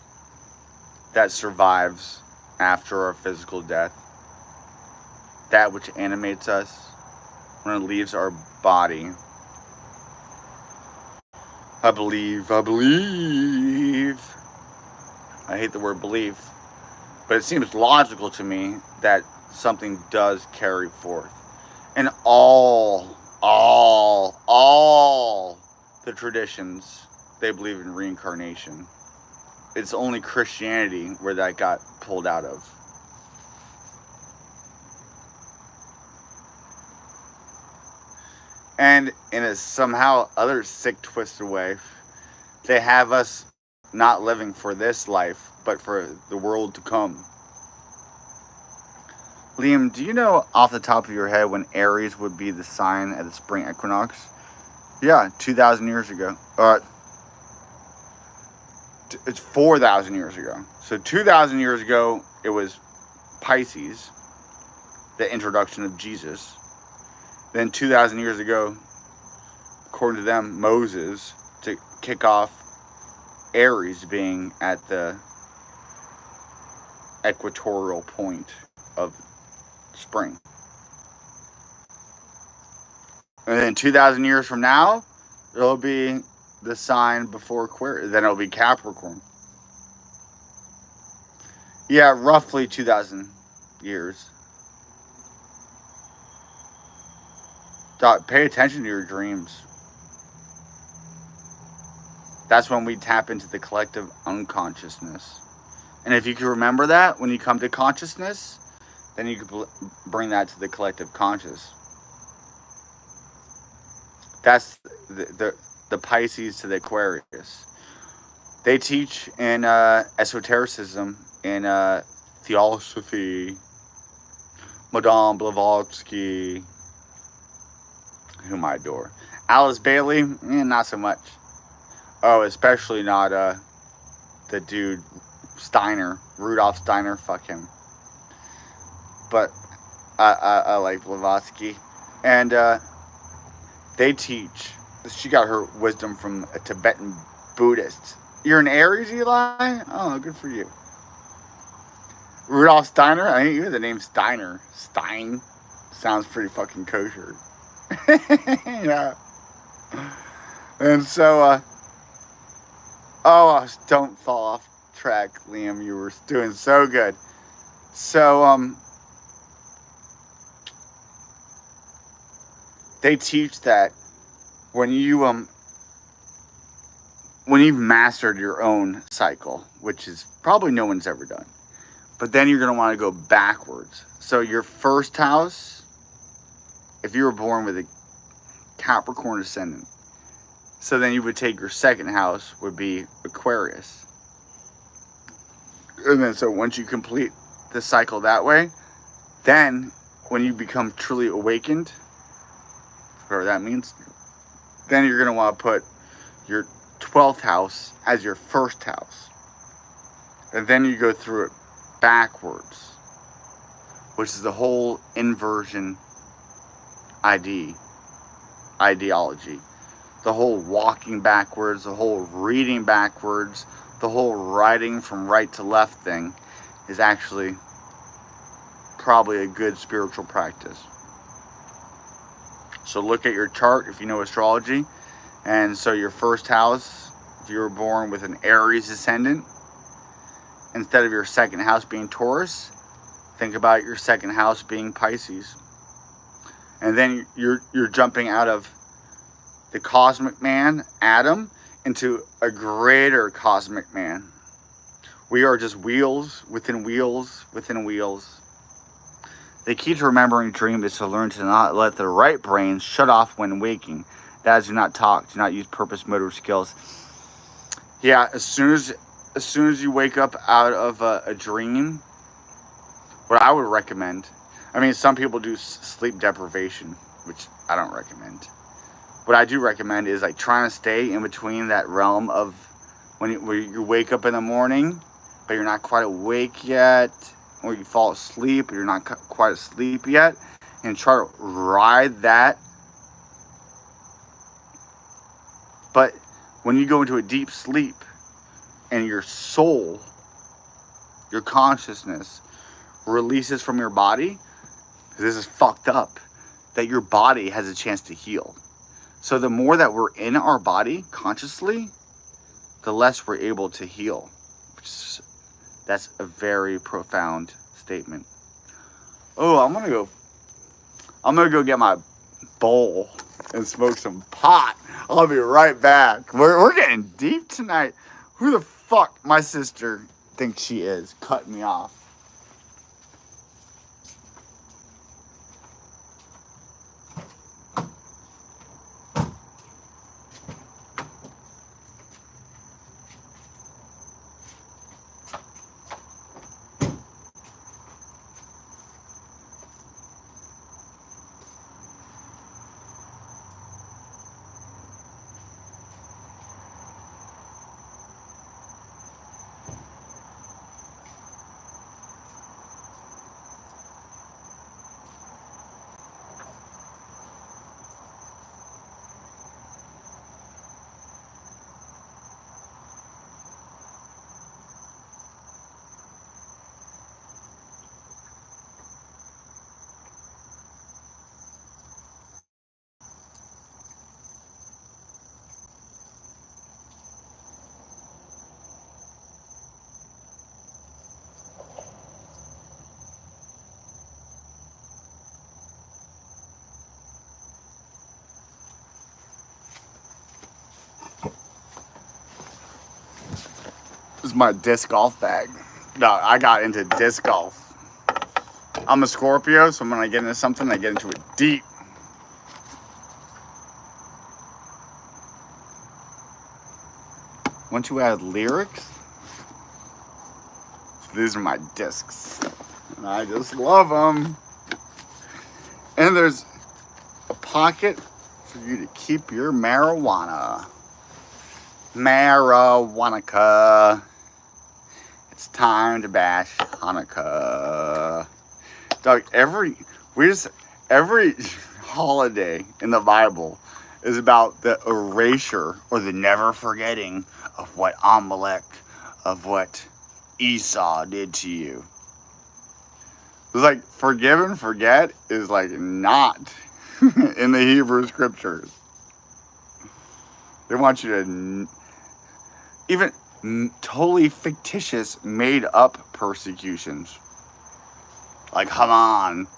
that survives after our physical death. That which animates us when it leaves our body. I believe. I hate the word belief, but it seems logical to me that something does carry forth. And all the traditions, they believe in reincarnation. It's only Christianity where that got pulled out of. And in a somehow other sick, twisted way, they have us not living for this life, but for the world to come. Liam, do you know off the top of your head when Aries would be the sign at the spring equinox? Yeah, 2,000 years ago. It's 4,000 years ago. So 2,000 years ago, it was Pisces, the introduction of Jesus. Then 2,000 years ago, according to them, Moses, to kick off Aries being at the equatorial point of spring. And then 2,000 years from now, it'll be the sign before Aquarius. Then it'll be Capricorn. Yeah, roughly 2,000 years. Pay attention to your dreams. That's when we tap into the collective unconsciousness. And if you can remember that when you come to consciousness, then you can bring that to the collective conscious. That's the Pisces to the Aquarius. They teach in esotericism, in theosophy, Madame Blavatsky, whom I adore. Alice Bailey, not so much. Oh, especially not the dude Steiner, Rudolf Steiner. Fuck him. But I like Blavatsky, and they teach. She got her wisdom from a Tibetan Buddhist. You're an Aries, Eli? Oh, good for you. Rudolf Steiner? I think even the name Steiner. Stein sounds pretty fucking kosher. Yeah. And so, oh, don't fall off track, Liam. You were doing so good. So, they teach that when you've mastered your own cycle, which is probably no one's ever done, but then you're going to want to go backwards. So your first house, if you were born with a Capricorn ascendant, so then you would take your second house would be Aquarius. And then so once you complete the cycle that way, then when you become truly awakened, whatever that means, then you're going to want to put your 12th house as your first house. And then you go through it backwards, which is the whole inversion ideology. The whole walking backwards, the whole reading backwards, the whole writing from right to left thing is actually probably a good spiritual practice. So look at your chart if you know astrology. And so your first house, if you were born with an Aries ascendant, instead of your second house being Taurus, think about your second house being Pisces. And then you're jumping out of the cosmic man, Adam, into a greater cosmic man. We are just wheels within wheels within wheels. The key to remembering a dream is to learn to not let the right brain shut off when waking. That is, do not talk, do not use purpose motor skills. Yeah, as soon as you wake up out of a dream, what I would recommend, I mean, some people do sleep deprivation, which I don't recommend. What I do recommend is like trying to stay in between that realm of where you wake up in the morning, but you're not quite awake yet, or you fall asleep, but you're not quite asleep yet, and try to ride that. But when you go into a deep sleep and your soul, your consciousness releases from your body, this is fucked up, that your body has a chance to heal. So the more that we're in our body consciously, the less we're able to heal. That's a very profound statement. Oh, I'm gonna go get my bowl and smoke some pot. I'll be right back. We're getting deep tonight. Who the fuck my sister thinks she is, cutting me off? This is my disc golf bag. No, I got into disc golf. I'm a Scorpio, so when I get into something, I get into it deep. Once you add lyrics, these are my discs. And I just love them. And there's a pocket for you to keep your marijuana. Marijuana. It's time to bash Hanukkah. Dog, every holiday in the Bible is about the erasure or the never forgetting of what Amalek, of what Esau did to you. It's like forgive and forget is like not in the Hebrew scriptures. They want you to even totally fictitious, made up persecutions. Like, come on.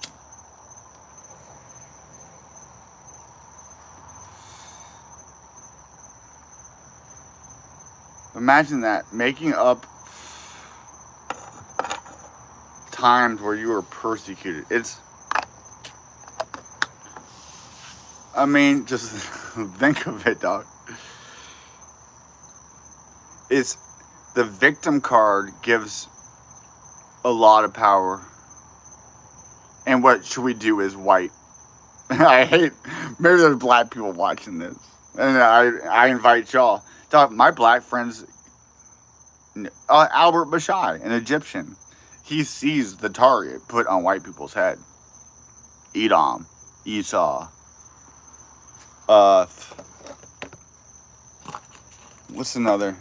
Imagine that, making up times where you were persecuted. I mean, just think of it, dog. It's the victim card gives a lot of power. And what should we do as white? I hate, maybe there's black people watching this. And I invite y'all. Dog, my black friends, Albert Bashai, an Egyptian, he sees the target put on white people's head. Edom, Esau. What's another?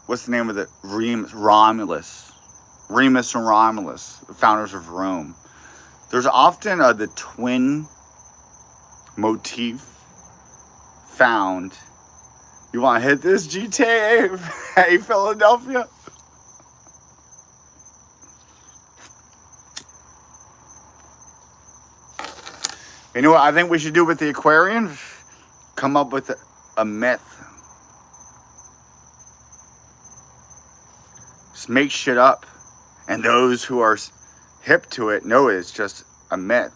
What's the name of the Romulus? Remus and Romulus, the founders of Rome. There's often the twin motif found. You want to hit this, GTA? Hey, Philadelphia? You know what I think we should do with the Aquarian? Come up with a myth. Just make shit up. And those who are hip to it know it's just a myth.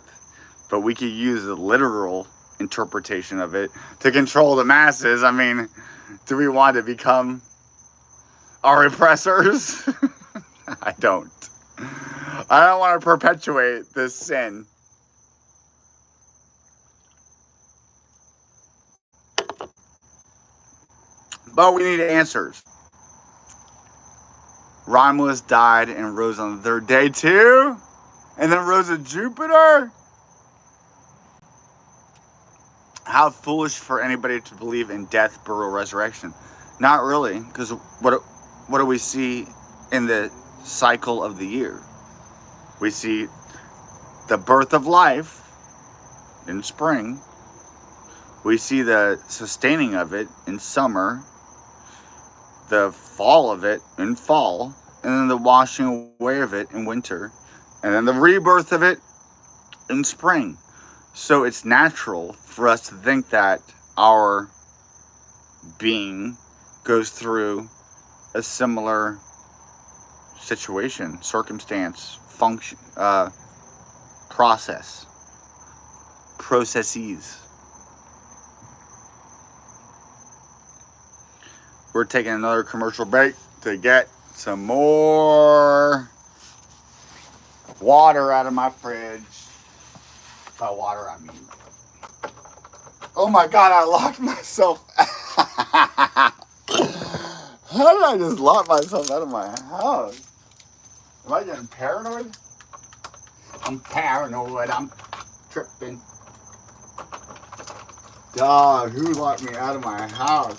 But we could use the literal interpretation of it to control the masses. I mean, do we want to become our oppressors? I don't. I don't want to perpetuate this sin. But we need answers. Romulus died and rose on the third day too? And then rose at Jupiter? How foolish for anybody to believe in death, burial, resurrection. Not really, because what do we see in the cycle of the year? We see the birth of life in spring. We see the sustaining of it in summer. The fall of it in fall, and then the washing away of it in winter, and then the rebirth of it in spring. So it's natural for us to think that our being goes through a similar situation, circumstance, function, processes. We're taking another commercial break to get some more water out of my fridge. By water, I mean, oh my God, I locked myself out. How did I just lock myself out of my house? Am I getting paranoid? I'm paranoid, I'm tripping. Dog, who locked me out of my house?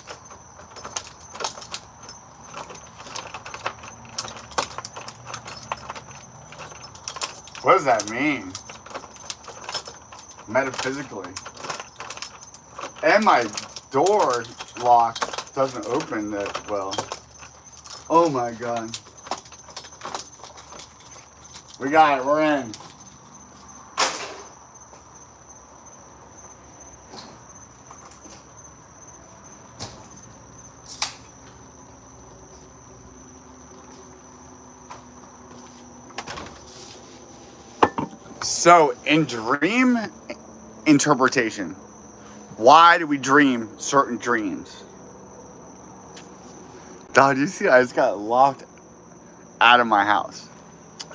What does that mean? Metaphysically. And my door lock doesn't open that well. Oh my God. We got it, we're in. So, in dream interpretation, why do we dream certain dreams? Dog, you see, I just got locked out of my house.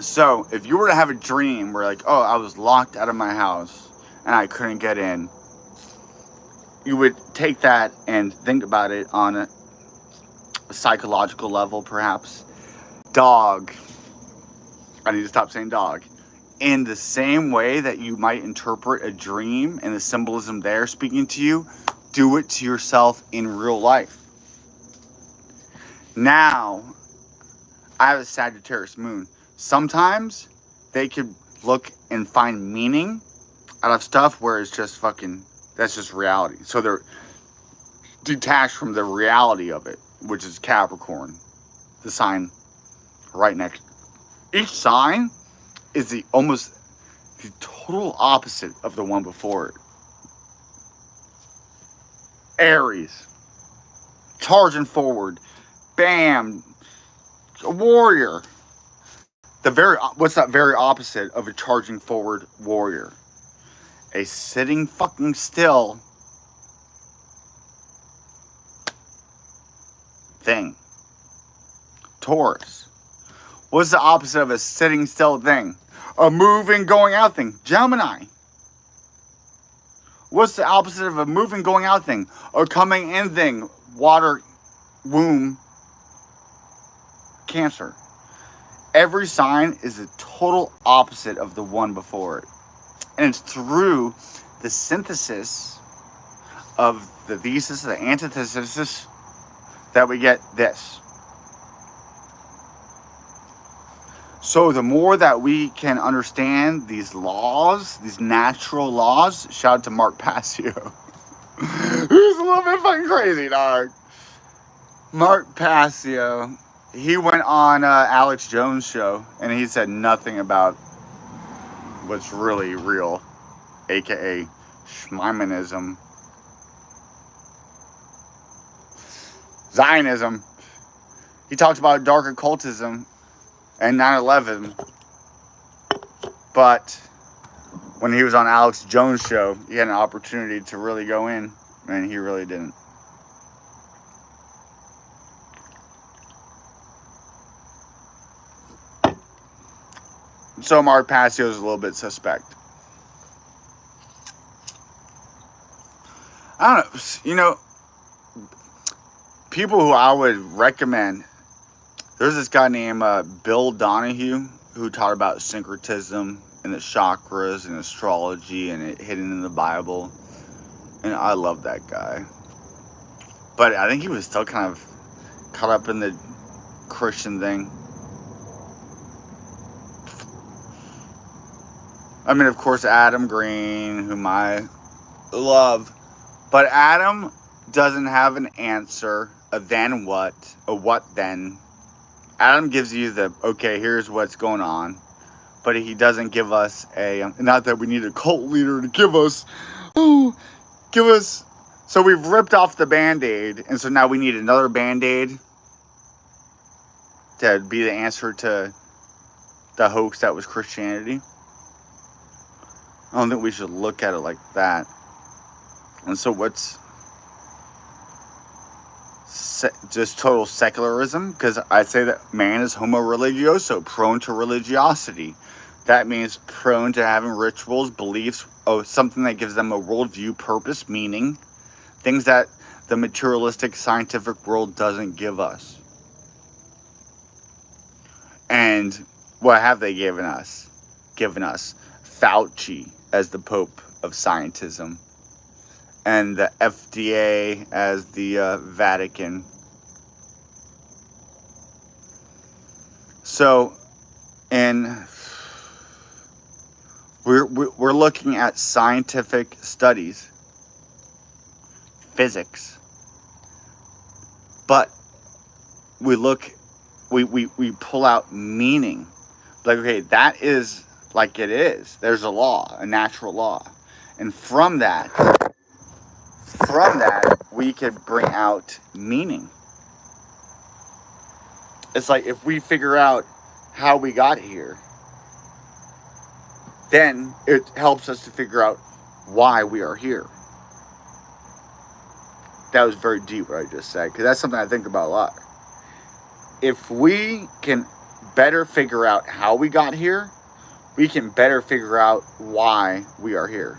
So, if you were to have a dream where, like, oh, I was locked out of my house and I couldn't get in, you would take that and think about it on a psychological level, perhaps. Dog. I need to stop saying dog. In the same way that you might interpret a dream and the symbolism there speaking to you, do it to yourself in real life. Now, I have a Sagittarius moon. Sometimes they could look and find meaning out of stuff where it's just fucking That's just reality. So they're detached from the reality of it, which is Capricorn, the sign right next. Each sign is the total opposite of the one before it. Aries, charging forward, bam, a warrior. What's that very opposite of a charging forward warrior? A sitting fucking still thing. Taurus. What's the opposite of a sitting still thing? A moving going out thing. Gemini. What's the opposite of a moving going out thing? A coming in thing. Water, womb, Cancer. Every sign is the total opposite of the one before it. And it's through the synthesis of the thesis, the antithesis, that we get this. So the more that we can understand these laws, these natural laws, shout out to Mark Passio. He's a little bit fucking crazy, dog. Mark Passio, he went on Alex Jones' show, and he said nothing about what's really real, aka Schmeimanism, Zionism. He talks about dark occultism and 9/11, but when he was on Alex Jones' show, he had an opportunity to really go in, and he really didn't. So Mark Passio is a little bit suspect. I don't know, people who I would recommend, there's this guy named Bill Donahue who taught about syncretism and the chakras and astrology and it hidden in the Bible. And I love that guy. But I think he was still kind of caught up in the Christian thing. I mean, of course, Adam Green, whom I love. But Adam doesn't have an answer, a then what, a what then. Adam gives you the, okay, here's what's going on. But he doesn't give us not that we need a cult leader to give us. So we've ripped off the Band-Aid, and so now we need another Band-Aid to be the answer to the hoax that was Christianity. I don't think we should look at it like that. And so what's just total secularism? Because I say that man is homo religioso, prone to religiosity. That means prone to having rituals, beliefs, something that gives them a worldview, purpose, meaning. Things that the materialistic scientific world doesn't give us. And what have they given us? Fauci as the Pope of Scientism. And the FDA as the Vatican. So, and we're looking at scientific studies, physics, but we pull out meaning. Like, okay, that is like it is. There's a law, a natural law. And from that, we could bring out meaning. It's like if we figure out how we got here, then it helps us to figure out why we are here. That was very deep what I just said, because that's something I think about a lot. If we can better figure out how we got here, we can better figure out why we are here.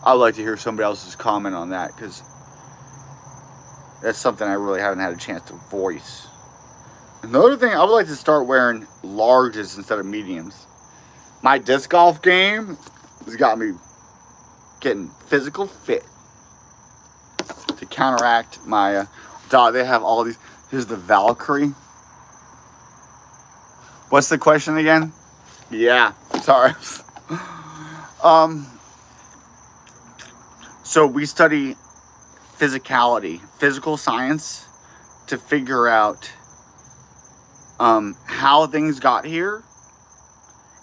I'd like to hear somebody else's comment on that, because that's something I really haven't had a chance to voice. Another thing, I would like to start wearing larges instead of mediums. My disc golf game has got me getting physical fit to counteract my dog. They have all these. Here's the Valkyrie. What's the question again? Yeah, sorry. So we study physicality, physical science, to figure out how things got here.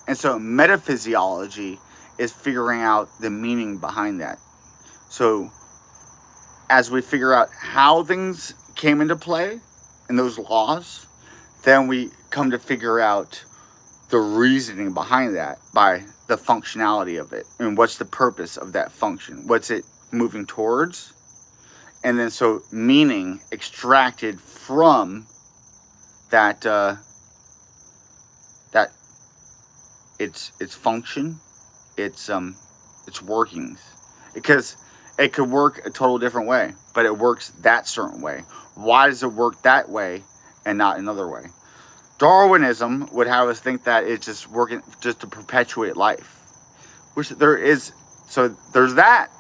And so metaphysiology is figuring out the meaning behind that. So as we figure out how things came into play and those laws, then we come to figure out the reasoning behind that by the functionality of it and what's the purpose of that function, what's it moving towards. And then so meaning extracted from that that its function, its workings, because it could work a total different way, but it works that certain way. Why does it work that way and not another way? Darwinism would have us think that it's just working just to perpetuate life, which there is. So there's that.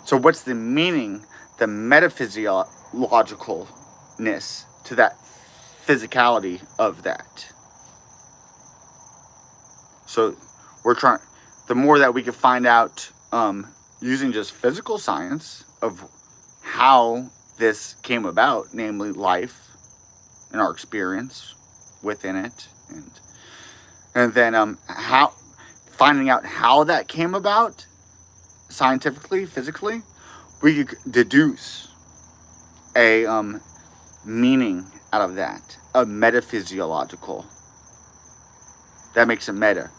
So what's the meaning, the metaphysiologicalness to that physicality of that? So we're trying, the more that we can find out using just physical science of how this came about, namely life and our experience within it, and then how finding out how that came about scientifically, physically, we could deduce a meaning out of that, a metaphysiological. That makes it meta.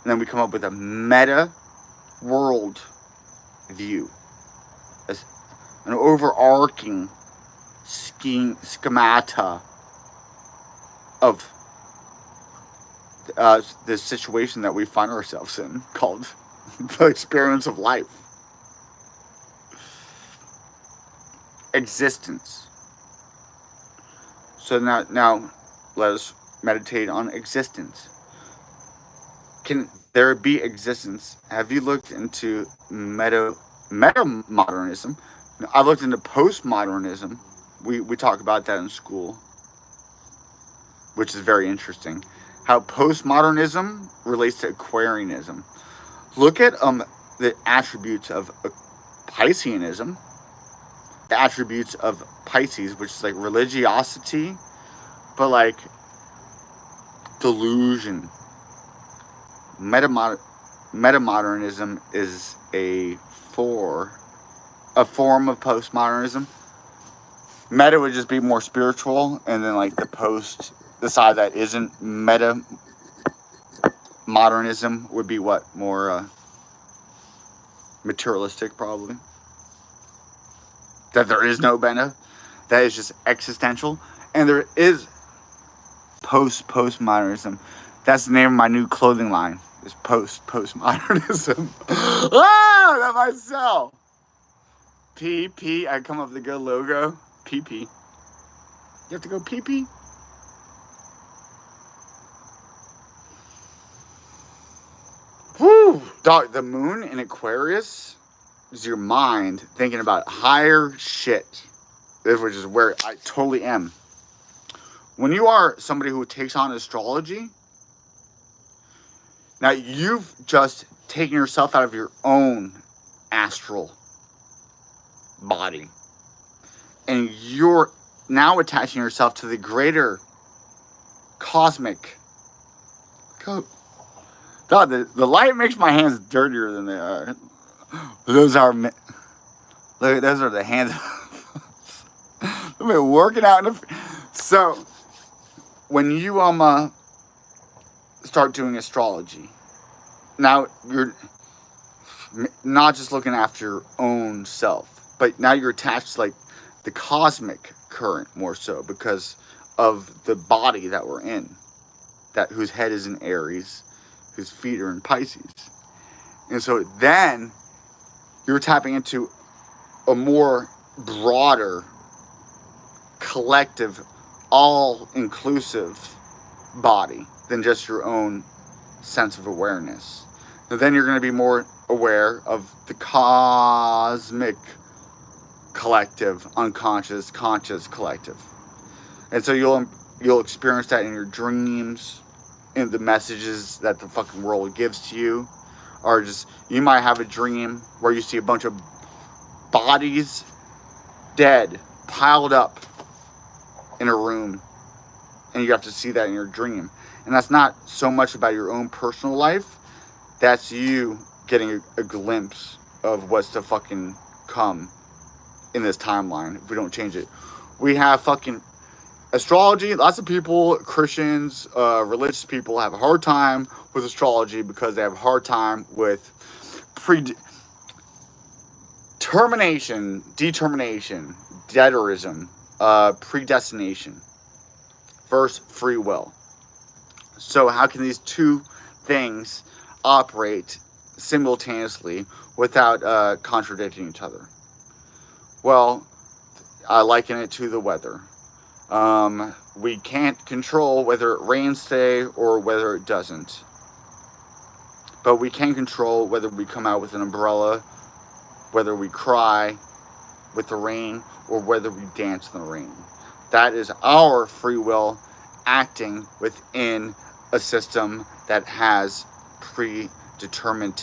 And then we come up with a meta world view, an overarching schemata of the situation that we find ourselves in, called the experience of life. Existence. So now let us meditate on existence. Can there be existence? Have you looked into meta-modernism? I've looked into postmodernism. We talk about that in school, which is very interesting. How postmodernism relates to Aquarianism. Look at the attributes of Pisceanism, the attributes of Pisces, which is like religiosity, but like delusion. Metamodernism is a form of postmodernism. Meta would just be more spiritual, and then like the side that isn't meta-modernism would be what? More materialistic, probably. That there is no meta. That is just existential. And there is postmodernism. That's the name of my new clothing line. Is postmodernism. Ah, that might sell. PP. I come up with a good logo. PP. You have to go PP. Whew. Dog, the moon in Aquarius is your mind thinking about higher shit, which is where I totally am. When you are somebody who takes on astrology, now you've just taken yourself out of your own astral body, and you're now attaching yourself to the greater cosmic code. God, the light makes my hands dirtier than they are. Those are the hands. I've been working out. So when you start doing astrology, now you're not just looking after your own self, but now you're attached to like the cosmic current more so because of the body that we're in, that whose head is in Aries, whose feet are in Pisces. And so then you're tapping into a more broader, collective, all-inclusive body than just your own sense of awareness. So then you're going to be more aware of the cosmic collective, unconscious, conscious collective. And so you'll experience that in your dreams, in the messages that the fucking world gives to you. Or just, you might have a dream where you see a bunch of bodies dead, piled up in a room, and you have to see that in your dream. And that's not so much about your own personal life, that's you getting a glimpse of what's to fucking come in this timeline if we don't change it. We have fucking astrology. Lots of people, Christians, religious people, have a hard time with astrology because they have a hard time with determination, deterism, predestination versus free will. So how can these two things operate simultaneously without contradicting each other? Well, I liken it to the weather. We can't control whether it rains today or whether it doesn't. But we can control whether we come out with an umbrella, whether we cry with the rain, or whether we dance in the rain. That is our free will acting within a system that has predetermined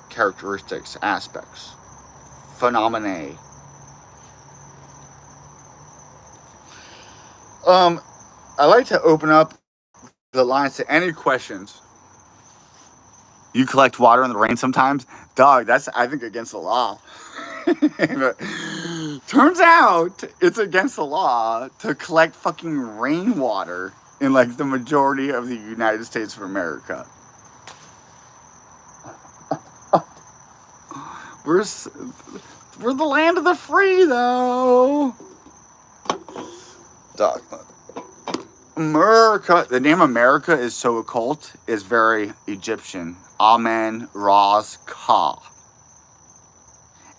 characteristics, aspects, phenomena. I like to open up the lines to any questions. You collect water in the rain sometimes? Dog, that's, I think, against the law. Turns out it's against the law to collect fucking rainwater in like the majority of the United States of America. We're the land of the free, though. Dog. America. The name America is so occult. Is very Egyptian. Amen, Raz, Ka.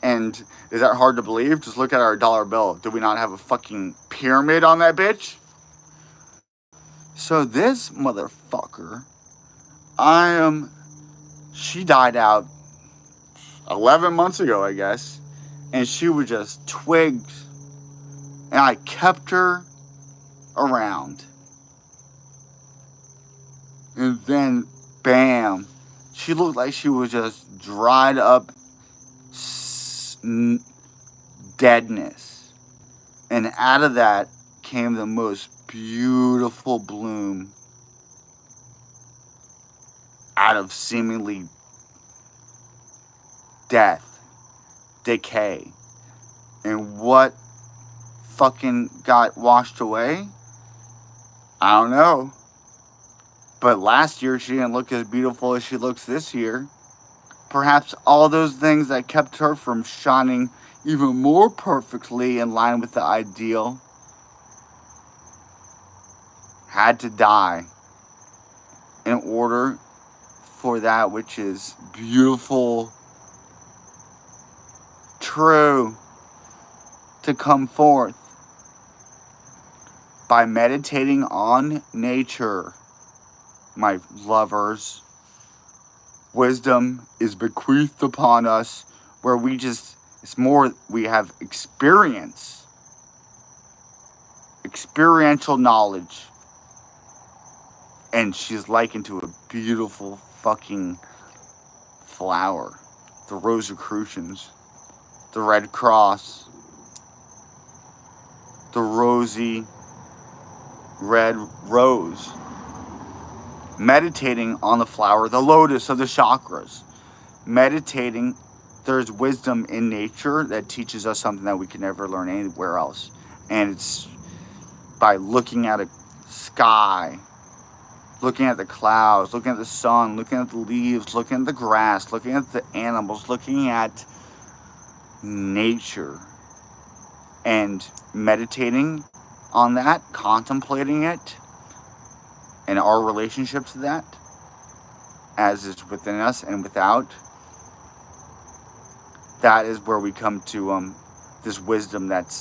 And is that hard to believe? Just look at our dollar bill. Do we not have a fucking pyramid on that bitch? So this motherfucker, she died out 11 months ago, I guess. And she was just twigs. And I kept her around. And then, bam. She looked like she was just dried up deadness. And out of that came the most beautiful bloom out of seemingly death, decay. And what fucking got washed away? I don't know. But last year she didn't look as beautiful as she looks this year. Perhaps all those things that kept her from shining even more perfectly in line with the ideal had to die in order for that which is beautiful, true, to come forth. By meditating on nature, my lovers, wisdom is bequeathed upon us where we have experiential knowledge. And she's likened to a beautiful fucking flower. The Rosicrucians, the Red Cross, the rosy red rose. Meditating on the flower, the lotus of the chakras. Meditating, there's wisdom in nature that teaches us something that we can never learn anywhere else. And it's by looking at a sky, looking at the clouds, looking at the sun, looking at the leaves, looking at the grass, looking at the animals, looking at nature, and meditating on that, contemplating it, and our relationship to that, as it's within us and without. That is where we come to this wisdom that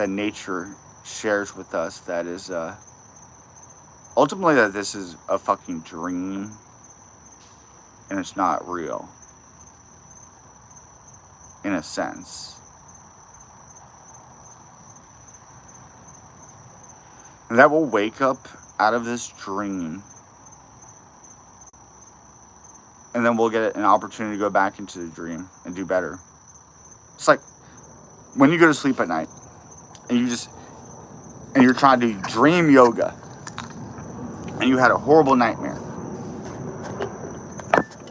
nature shares with us. That is ultimately that this is a fucking dream, and it's not real, in a sense. And that will wake up out of this dream and then we'll get an opportunity to go back into the dream and do better. It's like when you go to sleep at night and you're trying to do dream yoga and you had a horrible nightmare,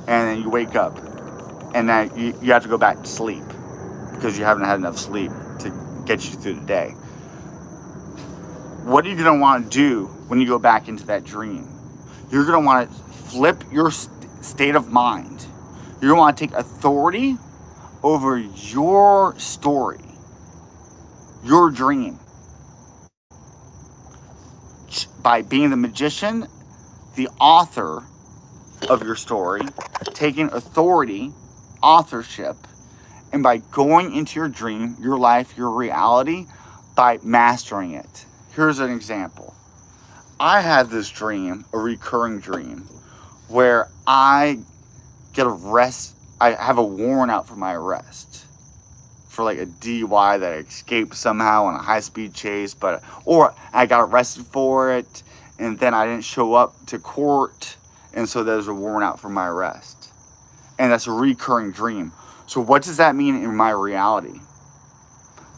and then you wake up and then you have to go back to sleep because you haven't had enough sleep to get you through the day. What are you going to want to do when you go back into that dream? You're going to want to flip your state of mind. You're going to want to take authority over your story, your dream. By being the magician, the author of your story, taking authority, authorship, and by going into your dream, your life, your reality, by mastering it. Here's an example. I had this dream, a recurring dream, where I get arrested. I have a warrant out for my arrest for like a DUI that I escaped somehow on a high-speed chase, or I got arrested for it, and then I didn't show up to court, and so there's a warrant out for my arrest. And that's a recurring dream. So what does that mean in my reality?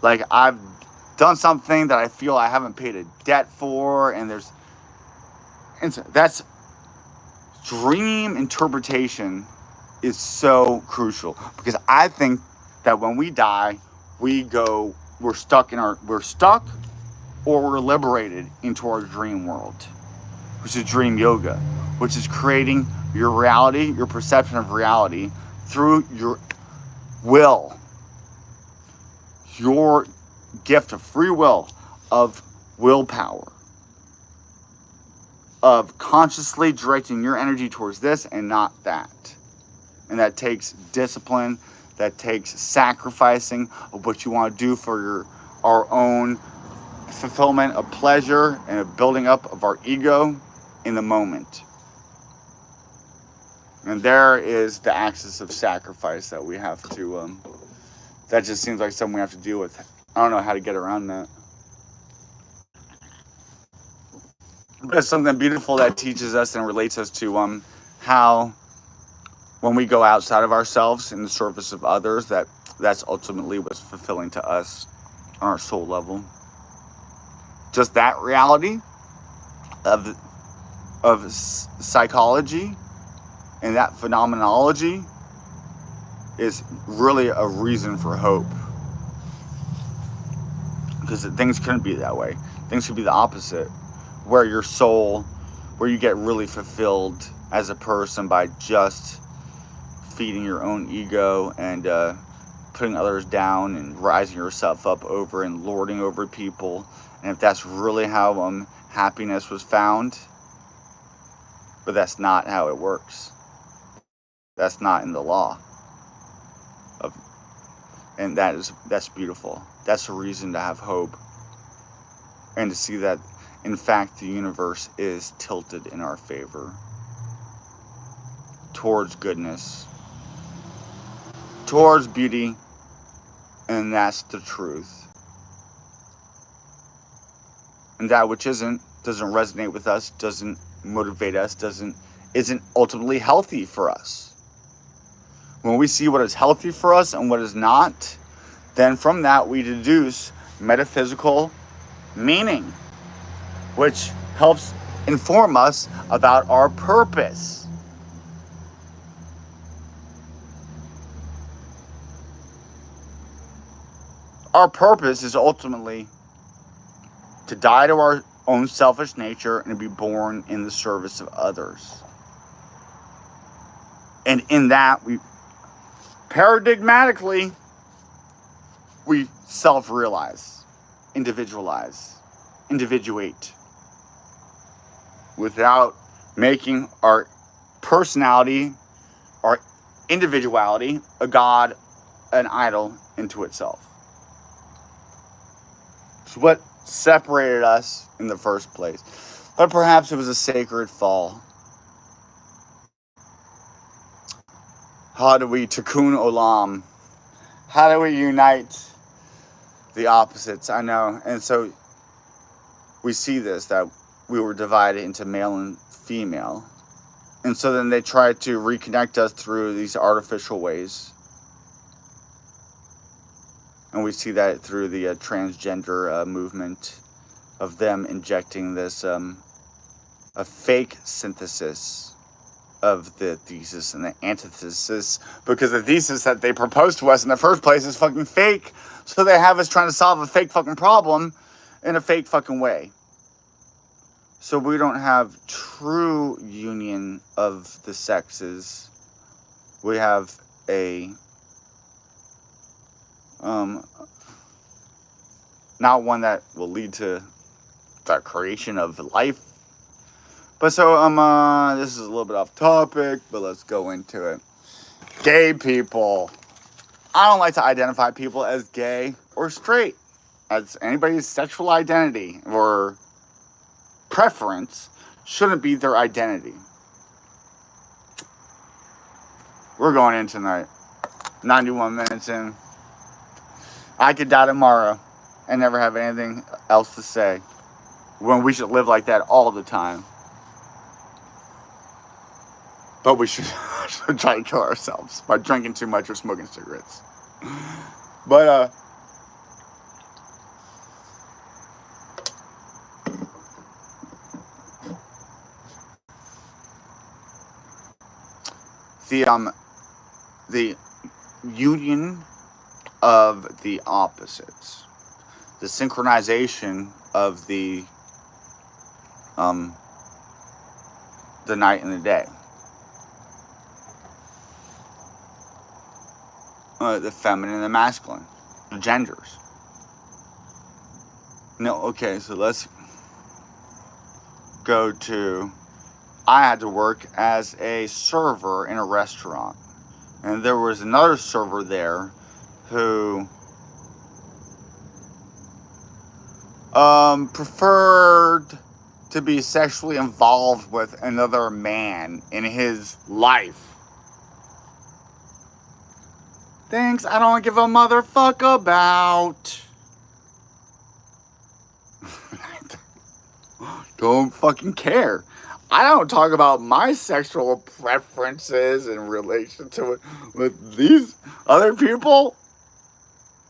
Like, I've done something that I feel I haven't paid a debt for, and so that's dream interpretation is so crucial, because I think that when we die, we're stuck or we're liberated into our dream world, which is dream yoga, which is creating your reality, your perception of reality through your will, your gift of free will, of willpower, of consciously directing your energy towards this and not that. And that takes discipline, that takes sacrificing of what you want to do for our own fulfillment of pleasure and a building up of our ego in the moment. And there is the axis of sacrifice that we have to, that just seems like something we have to deal with. I don't know how to get around that. But it's something beautiful that teaches us and relates us to how when we go outside of ourselves in the service of others, that's ultimately what's fulfilling to us on our soul level. Just that reality of psychology and that phenomenology is really a reason for hope. Because things couldn't be that way. Things could be the opposite, where your soul, where you get really fulfilled as a person by just feeding your own ego and putting others down and rising yourself up over and lording over people. And if that's really how happiness was found, but that's not how it works. That's not in the law. And that's beautiful. That's a reason to have hope. And to see that, in fact, the universe is tilted in our favor. Towards goodness. Towards beauty. And that's the truth. And that which doesn't resonate with us, doesn't motivate us, isn't ultimately healthy for us. When we see what is healthy for us and what is not, then from that we deduce metaphysical meaning, which helps inform us about our purpose. Our purpose is ultimately to die to our own selfish nature and to be born in the service of others. And in that, paradigmatically, we self-realize, individualize, individuate, without making our personality, our individuality, a god, an idol into itself. It's what separated us in the first place. But perhaps it was a sacred fall. How do we tikkun olam? How do we unite the opposites? I know. And so we see this, that we were divided into male and female. And so then they try to reconnect us through these artificial ways. And we see that through the transgender movement of them injecting this a fake synthesis of the thesis and the antithesis, because the thesis that they proposed to us in the first place is fucking fake. So they have us trying to solve a fake fucking problem in a fake fucking way. So we don't have true union of the sexes. We have a not one that will lead to the creation of life. But so this is a little bit off topic, but let's go into it. Gay people. I don't like to identify people as gay or straight. As anybody's sexual identity or preference shouldn't be their identity. We're going in tonight. 91 minutes in. I could die tomorrow and never have anything else to say, when we should live like that all the time. But we should try to kill ourselves by drinking too much or smoking cigarettes. But the union of the opposites, the synchronization of the night and the day, the feminine and the masculine, the genders. No, okay, so let's go to, I had to work as a server in a restaurant. And there was another server there who preferred to be sexually involved with another man in his life. Things I don't give a motherfucker about. Don't fucking care. I don't talk about my sexual preferences in relation to it with these other people.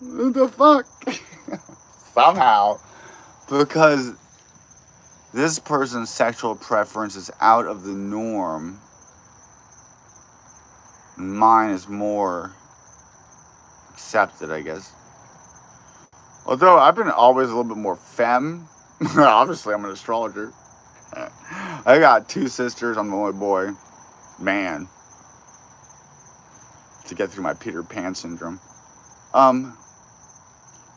What the fuck? Somehow. Because this person's sexual preference is out of the norm. Mine is more accepted, I guess. Although I've been always a little bit more femme. Obviously, I'm an astrologer. I got 2 sisters. I'm the only boy. Man. To get through my Peter Pan syndrome.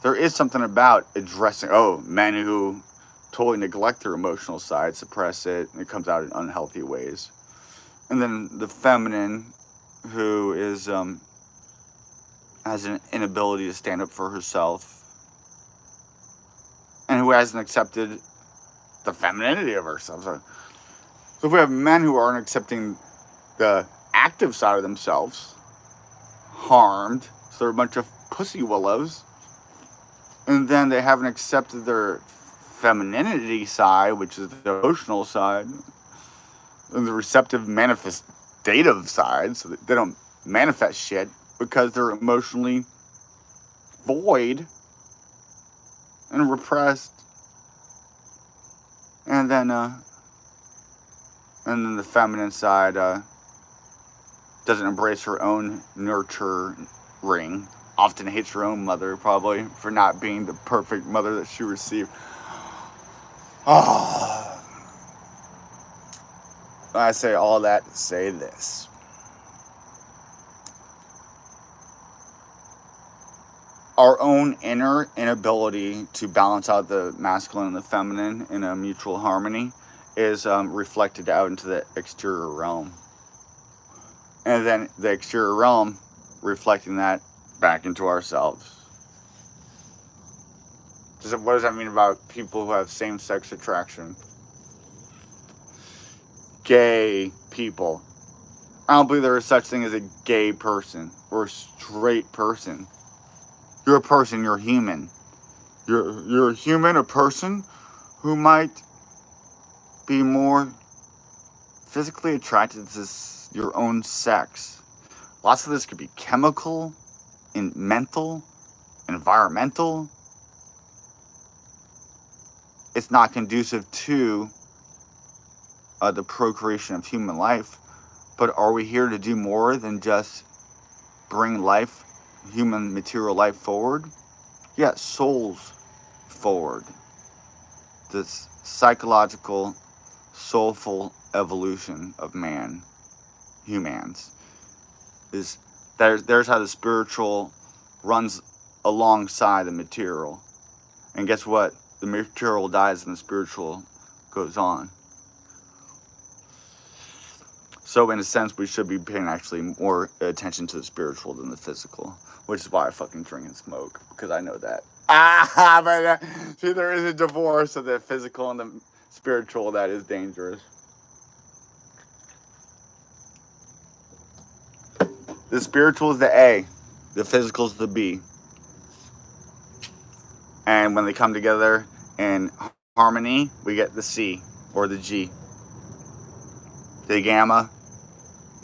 There is something about addressing, men who totally neglect their emotional side, suppress it, and it comes out in unhealthy ways. And then the feminine, who is, has an inability to stand up for herself, and who hasn't accepted the femininity of herself. So if we have men who aren't accepting the active side of themselves, harmed, so they're a bunch of pussy willows, and then they haven't accepted their femininity side, which is the emotional side, and the receptive manifestative side, so that they don't manifest shit because they're emotionally void and repressed. And then the feminine side doesn't embrace her own nurturing. Often hates her own mother, probably, for not being the perfect mother that she received. Oh. I say all that to say this. Our own inner inability to balance out the masculine and the feminine in a mutual harmony is reflected out into the exterior realm. And then the exterior realm reflecting that back into ourselves. What does that mean about people who have same-sex attraction? Gay people. I don't believe there is such thing as a gay person or a straight person. You're a person, you're human. You're a human, a person who might be more physically attracted to your own sex. Lots of this could be chemical, mental, environmental. It's not conducive to the procreation of human life. But are we here to do more than just bring life, human material life forward? Yeah, souls forward. This psychological, soulful evolution of humans, is there's how the spiritual runs alongside the material. And guess what? The material dies and the spiritual goes on. So in a sense, we should be paying actually more attention to the spiritual than the physical, which is why I fucking drink and smoke, because I know that. But see, there is a divorce of the physical and the spiritual that is dangerous. The spiritual is the A, the physical is the B. And when they come together in harmony, we get the C or the G. The gamma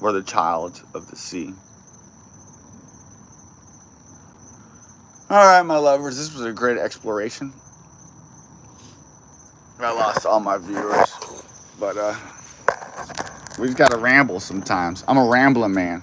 or the child of the C. Alright, my lovers, this was a great exploration. I lost all my viewers, but we just gotta ramble sometimes. I'm a rambling man.